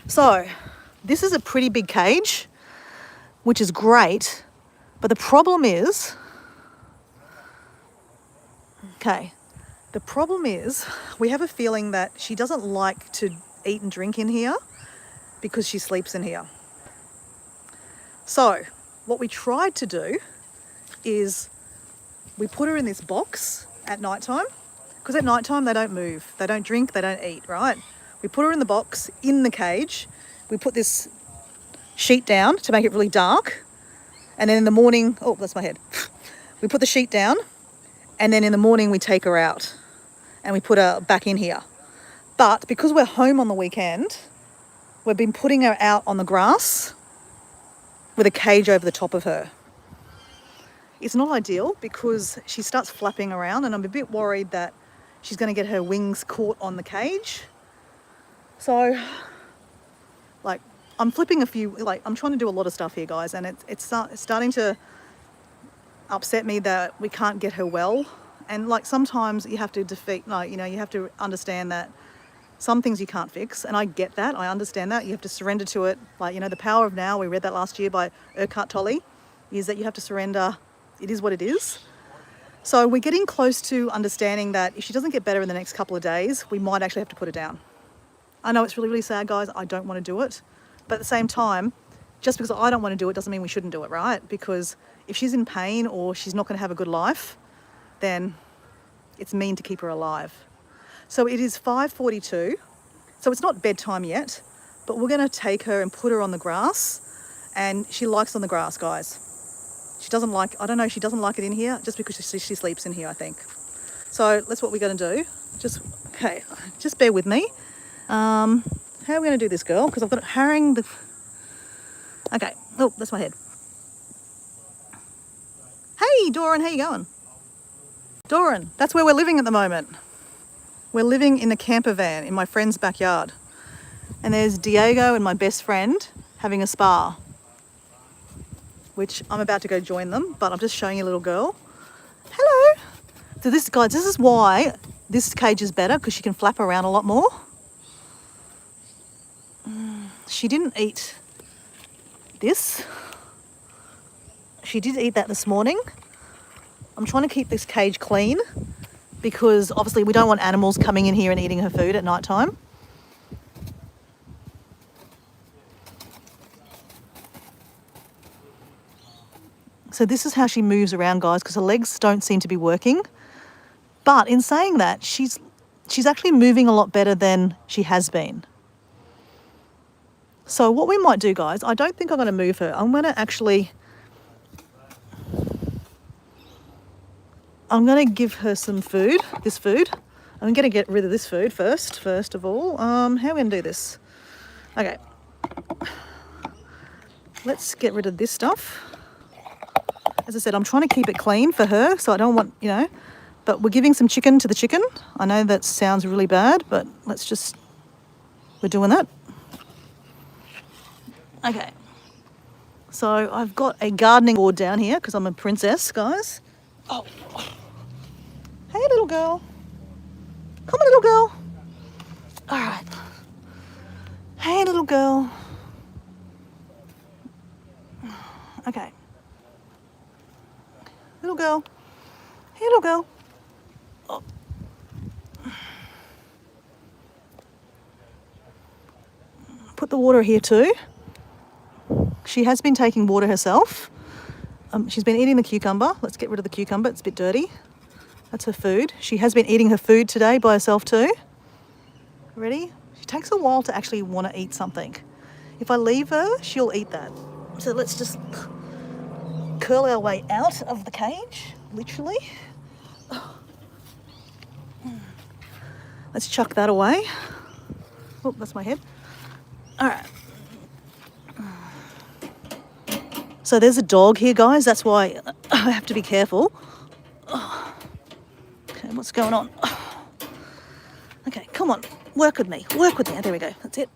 So, this is a pretty big cage, which is great, but the problem is, we have a feeling that she doesn't like to eat and drink in here because she sleeps in here. So, what we tried to do is we put her in this box at night time, because at night time they don't move, they don't drink, they don't eat, right? We put her in the box, in the cage. We put this sheet down to make it really dark. And then in the morning, oh, that's my head. We put the sheet down, and then in the morning we take her out and we put her back in here. But because we're home on the weekend, we've been putting her out on the grass with a cage over the top of her. It's not ideal because she starts flapping around, and I'm a bit worried that she's going to get her wings caught on the cage. So, like, I'm flipping a few, like, I'm trying to do a lot of stuff here, guys, and it's starting to upset me that we can't get her well. And, like, sometimes you have to you have to understand that some things you can't fix, and I get that, I understand that. You have to surrender to it. Like, the power of now, we read that last year by Eckhart Tolle, is that you have to surrender. It is what it is. So we're getting close to understanding that if she doesn't get better in the next couple of days, we might actually have to put her down. I know it's really, really sad, guys. I don't want to do it. But at the same time, just because I don't want to do it doesn't mean we shouldn't do it, right? Because if she's in pain or she's not going to have a good life, then it's mean to keep her alive. So it is 5:42. So it's not bedtime yet, but we're going to take her and put her on the grass. And she likes on the grass, guys. She doesn't like, I don't know, she doesn't like it in here just because she sleeps in here, I think. So that's what we're going to do. Just bear with me. How are we going to do this, girl? Because I've got it harrying the... Okay. Oh, that's my head. Hey, Doran, how you going? Doran, that's where we're living at the moment. We're living in a camper van in my friend's backyard. And there's Diego and my best friend having a spa, which I'm about to go join them, but I'm just showing you a little girl. Hello. So this, guys, this is why this cage is better, because she can flap around a lot more. She didn't eat this. She did eat that this morning. I'm trying to keep this cage clean because obviously we don't want animals coming in here and eating her food at night time. So this is how she moves around, guys, because her legs don't seem to be working. But in saying that, she's actually moving a lot better than she has been. So what we might do, guys, I don't think I'm going to move her. I'm going to give her some food, this food. I'm going to get rid of this food first of all. How are we going to do this? Okay. Let's get rid of this stuff. As I said, I'm trying to keep it clean for her, so I don't want, but we're giving some chicken to the chicken. I know that sounds really bad, but we're doing that. Okay. So I've got a gardening board down here because I'm a princess, guys. Oh. Hey, little girl. Come on, little girl. All right. Hey, little girl. Okay. Little girl. Hey, little girl. Oh. Put the water here too. She has been taking water herself. She's been eating the cucumber. Let's get rid of the cucumber. It's a bit dirty. That's her food. She has been eating her food today by herself too. Ready? She takes a while to actually want to eat something. If I leave her, she'll eat that. So let's just curl our way out of the cage, literally. Let's chuck that away. Oh, that's my head. All right. So there's a dog here, guys. That's why I have to be careful. Okay, what's going on? Okay, come on. Work with me. Work with me. There we go. That's it.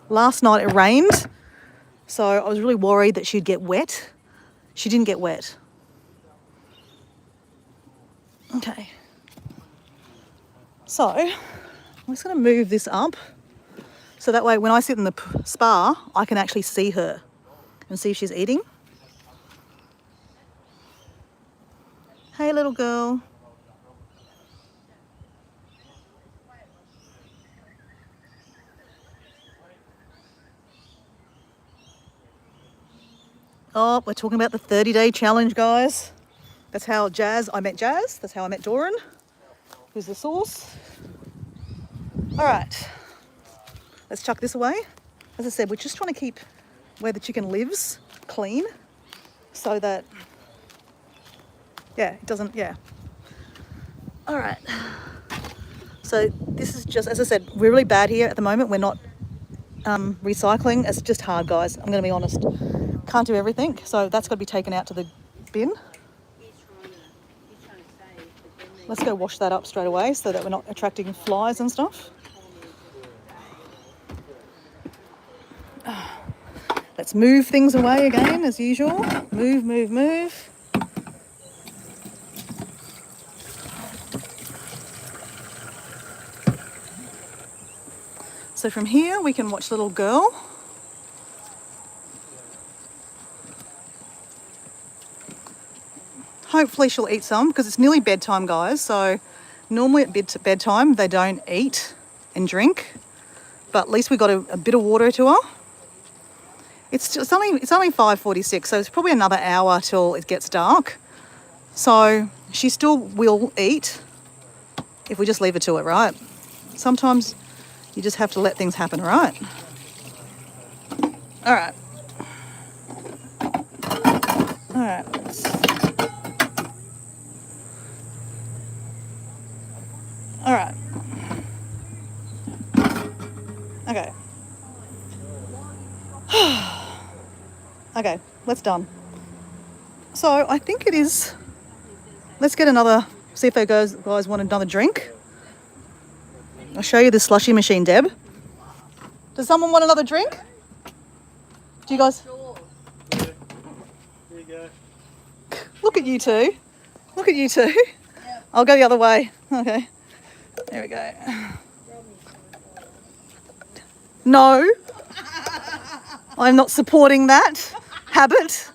Last night it rained, so I was really worried that she'd get wet. She didn't get wet. Okay. So I'm just going to move this up so that way when I sit in the spa, I can actually see her and see if she's eating. Hey, little girl. Oh, we're talking about the 30-day challenge, guys. That's how I met Jazz. That's how I met Doran, who's the source. All right, let's chuck this away. As I said, we're just trying to keep where the chicken lives clean so that, yeah, it doesn't, yeah. All right. So this is just, as I said, we're really bad here at the moment. We're not recycling. It's just hard, guys. I'm going to be honest. Can't do everything. So that's got to be taken out to the bin. Let's go wash that up straight away so that we're not attracting flies and stuff. Let's move things away again as usual. Move, move, move. So from here we can watch little girl. Hopefully she'll eat some because it's nearly bedtime, guys. So normally at bedtime they don't eat and drink, but at least we got a bit of water to her. It's only 5:46, so it's probably another hour till it gets dark. So she still will eat if we just leave her to it, right? Sometimes you just have to let things happen, right? All right. All right. All right. Okay. Okay, that's done. So I think it is. Let's get another. See if those guys want another drink. I'll show you the slushy machine, Deb. Does someone want another drink? Do you guys? There you go. Look at you two. Look at you two. I'll go the other way. Okay. There we go. No. I'm not supporting that habit.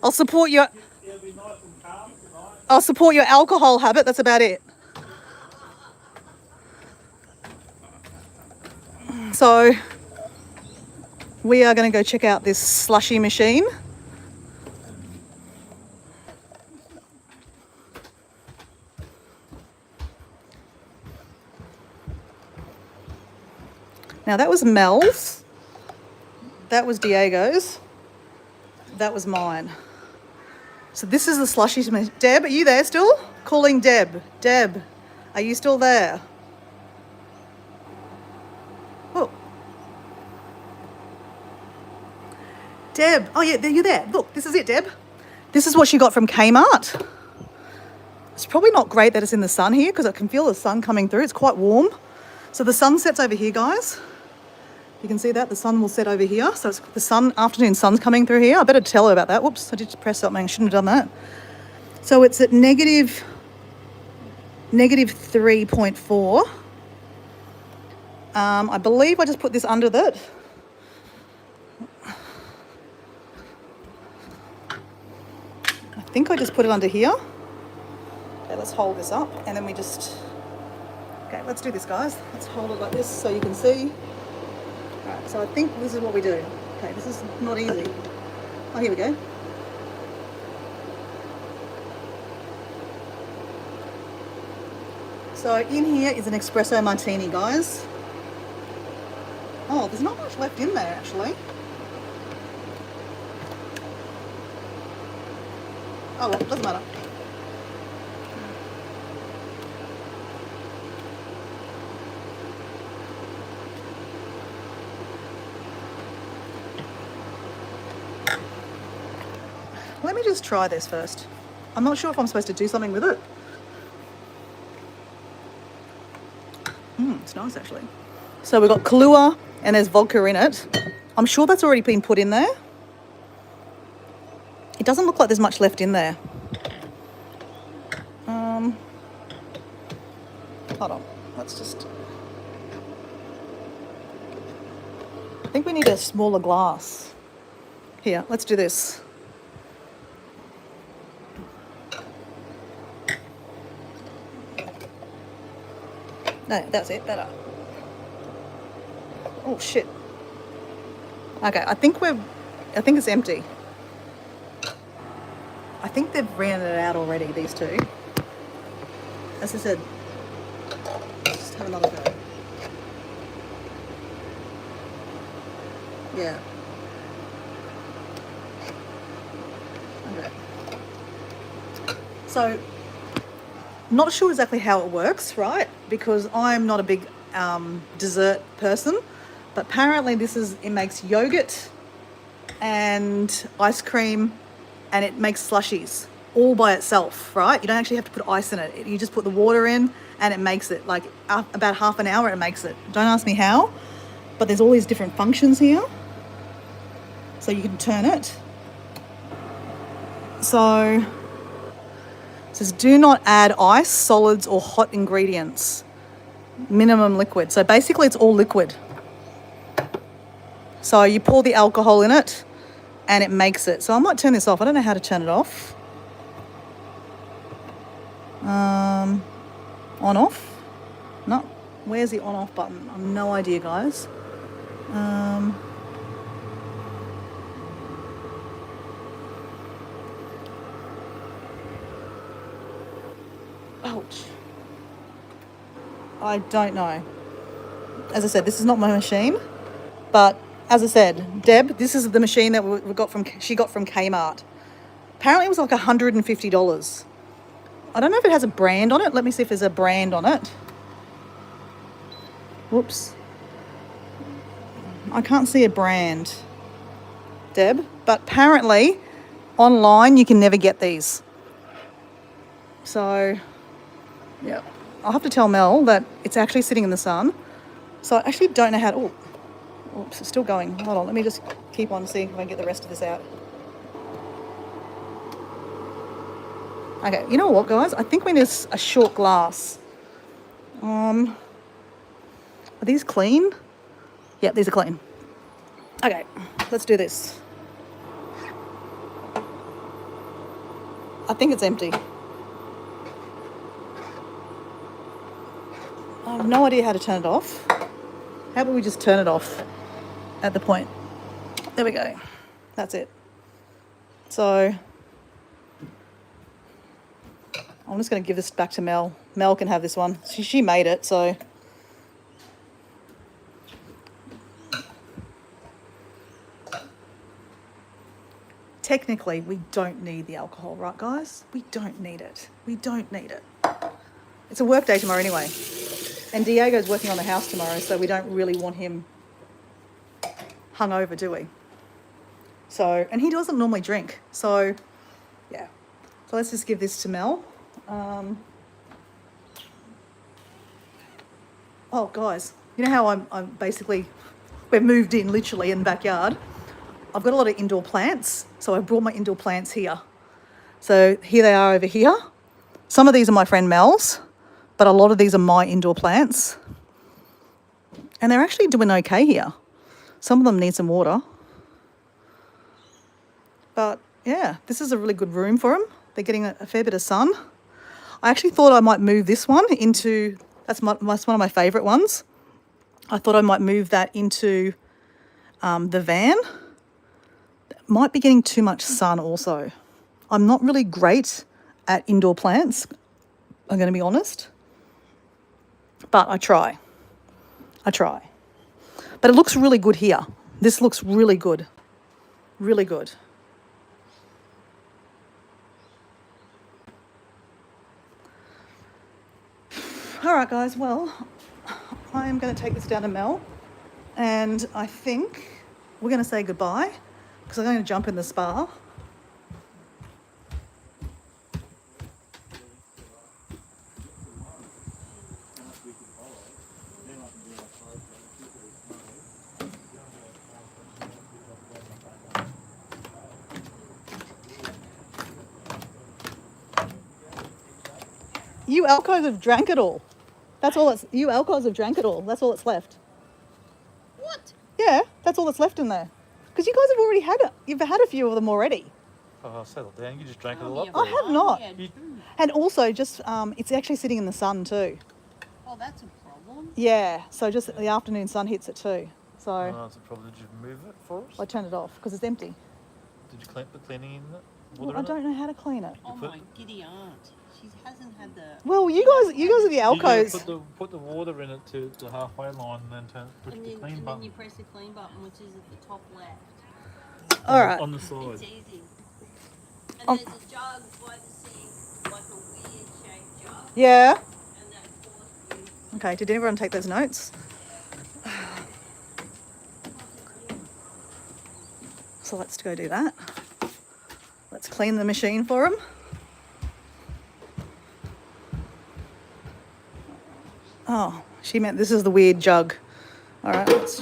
I'll support your It'll be nice and calm tonight. I'll support your alcohol habit. That's about it. So we are going to go check out this slushy machine. Now that was Mel's. That was Diego's. That was mine. So this is the slushy. Deb, are you there still? Calling Deb. Deb, are you still there? Oh. Deb, oh yeah, you're there. Look, this is it, Deb. This is what she got from Kmart. It's probably not great that it's in the sun here because I can feel the sun coming through. It's quite warm. So the sun sets over here, guys. You can see that the sun will set over here. So it's the afternoon sun's coming through here. I better tell her about that. Whoops, I did press something. I shouldn't have done that. So it's at negative 3.4. I believe I just put this under that. I think I just put it under here. Okay, let's hold this up and then we just... Okay, let's do this, guys. Let's hold it like this so you can see. Alright, so I think this is what we do. Okay, this is not easy. Oh, here we go. So in here is an espresso martini, guys. Oh, there's not much left in there, actually. Oh, well, doesn't matter. Let me just try this first. I'm not sure if I'm supposed to do something with it. It's nice actually. So we've got Kahlua and there's vodka in it. I'm sure that's already been put in there. It doesn't look like there's much left in there. Hold on, let's just... I think we need a smaller glass. Here, let's do this. No, that's it, better. Oh shit. Okay, I think it's empty. I think they've ran it out already, these two. As I said, just have another go. Yeah. Okay. So, not sure exactly how it works, right? Because I'm not a big dessert person, but apparently it makes yogurt and ice cream, and it makes slushies all by itself, right? You don't actually have to put ice in it. You just put the water in and it makes it, like about half an hour it makes it. Don't ask me how, but there's all these different functions here. So you can turn it. So it says do not add ice, solids or hot ingredients. Minimum liquid. So basically it's all liquid. So you pour the alcohol in it and it makes it. So I might turn this off. I don't know how to turn it off. On off? No. Where's the on off button? I've no idea, guys. Ouch. I don't know. As I said, this is not my machine, but as I said, Deb, this is the machine that she got from Kmart. Apparently it was like $150. I don't know if it has a brand on it. Let me see if there's a brand on it. Whoops. I can't see a brand, Deb, but apparently online you can never get these. So, yeah. I'll have to tell Mel that it's actually sitting in the sun. So I actually don't know how to... Oh, oops, it's still going. Hold on, let me just keep on seeing if I can get the rest of this out. Okay, you know what, guys? I think we need a short glass. Are these clean? Yeah, these are clean. Okay, let's do this. I think it's empty. I have no idea how to turn it off. How about we just turn it off at the point? There we go. That's it. So I'm just going to give this back to Mel. Mel can have this one. She made it, so. Technically, we don't need the alcohol, right, guys? We don't need it. We don't need it. It's a work day tomorrow anyway. And Diego's working on the house tomorrow, so we don't really want him hungover, do we? So, and he doesn't normally drink. So, yeah. So let's just give this to Mel. Oh, guys, you know how I'm basically, we've moved in literally in the backyard. I've got a lot of indoor plants, so I brought my indoor plants here. So here they are over here. Some of these are my friend Mel's, but a lot of these are my indoor plants. And they're actually doing okay here. Some of them need some water. But yeah, this is a really good room for them. They're getting a fair bit of sun. I actually thought I might move this one into, that's one of my favourite ones. I thought I might move that into the van. Might be getting too much sun also. I'm not really great at indoor plants, I'm going to be honest. But I try. But it looks really good here. This looks really good. Really good. All right, guys. Well, I am going to take this down to Mel. And I think we're going to say goodbye because I'm going to jump in the spa. You alcos have drank it all. That's all it's. You alcos have drank it all. That's all that's left. What? Yeah, that's all that's left in there. Because you guys have already had it. You've had a few of them already. Oh, settle down. You just drank it Oh, all yeah, up. I there. have not. yeah, You- food. And also, just it's actually sitting in the sun too. Oh, that's a problem. Yeah, so just the afternoon sun hits it too. So Oh, that's a problem. Did you move it for us? I turned it off because it's empty. Did you put cleaning in it? Well, Water I in don't know how to clean it. Oh put- my giddy aunt. She hasn't had the. Well, you she guys hasn't are had the it? You gotta alcos. put the water in it to the halfway line and then push And the then, clean and button. then you press the clean button, which is at the top left. All right. On the side. It's easy. And Um, there's a jug by the sink, like a weird shaped jug, Yeah. and that force you. Okay. Did everyone take those notes? So let's go do that. Let's clean the machine for him. Oh, she meant this is the weird jug. All right. Let's...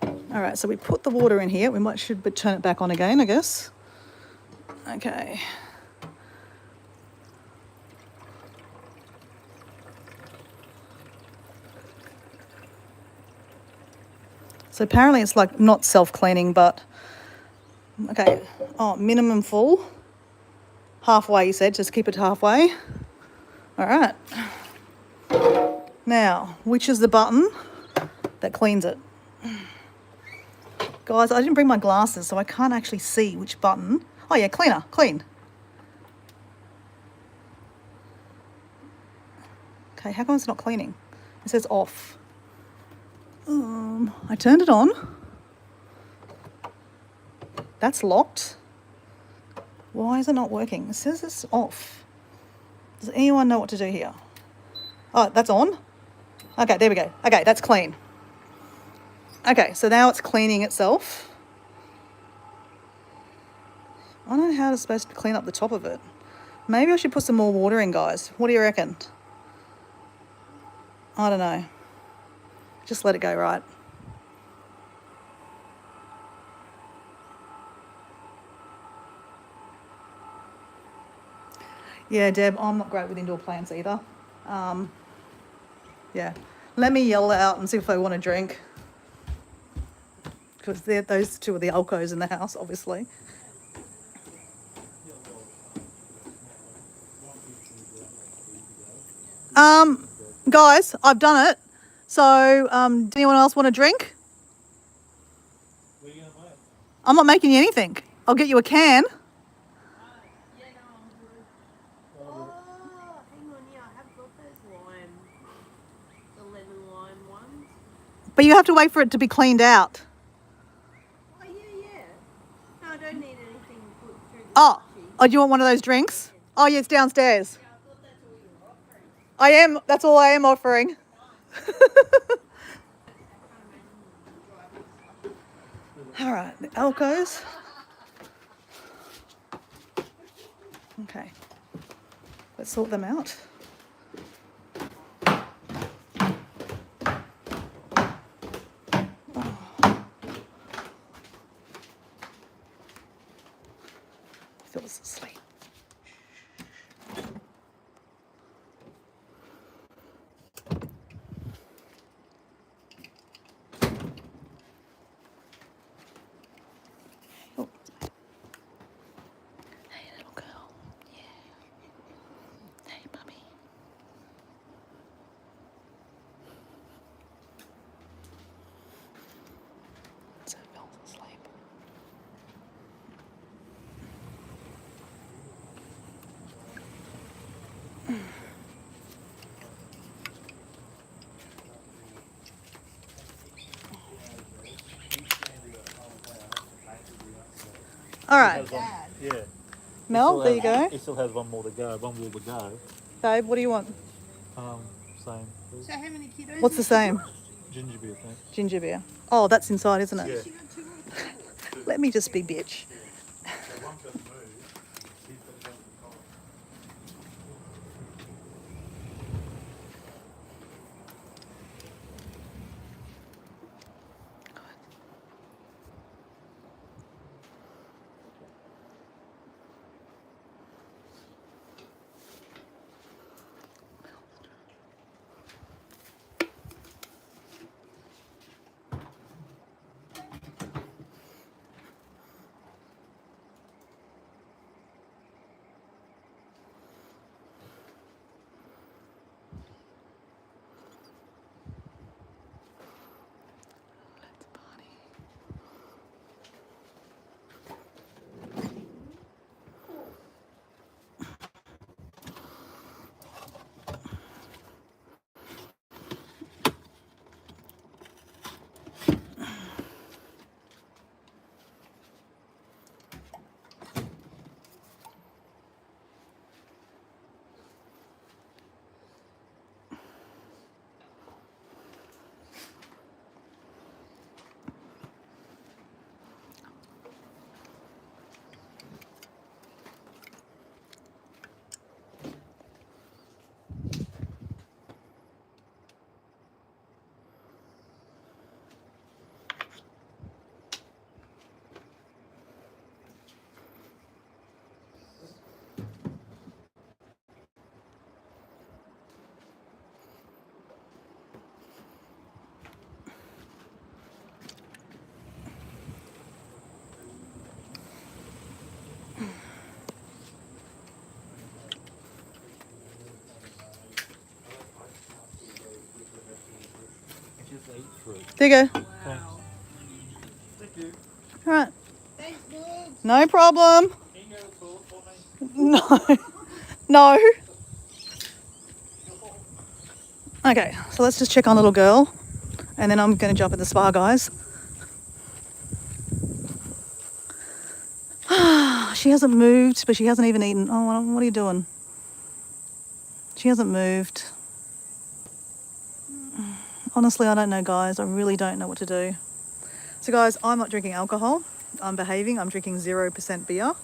All right, so we put the water in here. We should turn it back on again, I guess. Okay. So apparently it's like not self-cleaning, but okay. Oh, minimum full. Halfway, you said. Just keep it halfway. All right. Now, which is the button that cleans it? Guys, I didn't bring my glasses, so I can't actually see which button. Oh yeah, cleaner, clean. Okay, how come it's not cleaning? It says off. I turned it on. That's locked. Why is it not working? It says it's off. Does anyone know what to do here? Oh, that's on. Okay, there we go. Okay, that's clean. Okay, so now it's cleaning itself. I don't know how it's supposed to clean up the top of it. Maybe I should put some more water in, guys. What do you reckon? I don't know. Just let it go, right? Yeah, Deb, I'm not great with indoor plants either. Yeah. Let me yell out and see if they want a drink. Because those two are the alcos in the house, obviously. Guys, I've done it. So, does anyone else want a drink? Where you gonna make? I'm not making you anything. I'll get you a can. Yeah, no, I'm good. Oh, hang on, yeah, I have got those lime, the lemon lime ones. But you have to wait for it to be cleaned out. Oh, yeah, yeah. No, I don't need anything put through the Oh, machine. oh, do you want one of those drinks? Oh, yeah, it's downstairs. Yeah, I thought that's all you were offering. I am. That's all I am offering. All right, the alcos. Okay, let's sort them out. Phil's asleep. Oh. Hey, little girl. Yeah. Hey, puppy. So Phil's asleep. All right, Has one- Yeah. Mel, there you go. He still has one more to go. One more to go. Babe, what do you want? Same. So how many kiddos? What's the same? Ginger beer, thanks. Ginger beer. Oh, that's inside, isn't it? Yeah. She got 2 more tables. Let me just be bitch. eat fruit. There you go. Wow. Thank you. All right. Thanks, dude. No problem. Can you go to the toilet for me? No. No. Okay, so let's just check on little girl. And then I'm going to jump at the spa, guys. She hasn't moved, but she hasn't even eaten. Oh, what are you doing? She hasn't moved. Honestly, I don't know, guys. I really don't know what to do. So, guys, I'm not drinking alcohol. I'm behaving. I'm drinking 0% beer.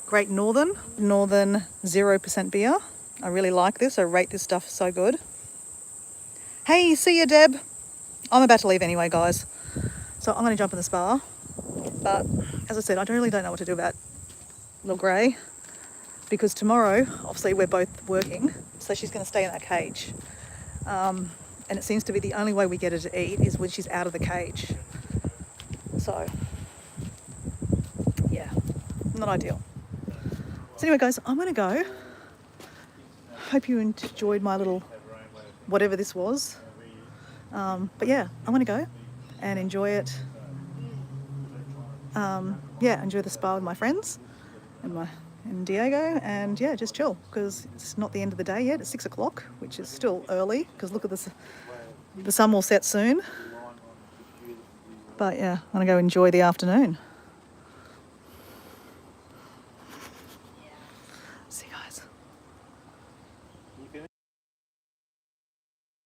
Great Northern 0% beer. I really like this. I rate this stuff so good. Hey, see you, Deb. I'm about to leave anyway, guys. So I'm going to jump in the spa. But as I said, I really don't know what to do about little Grey, because tomorrow, obviously, we're both working, so she's going to stay in that cage. And it seems to be the only way we get her to eat is when she's out of the cage. So, yeah, not ideal. So anyway, guys, I'm going to go. Hope you enjoyed my little whatever this was. But yeah, I'm going to go and enjoy it. Yeah, enjoy the spa with my friends and Diego, and yeah, just chill, because it's not the end of the day yet. It's 6 o'clock, which is still early, because look at this, the sun will set soon. But yeah, I'm going to go enjoy the afternoon.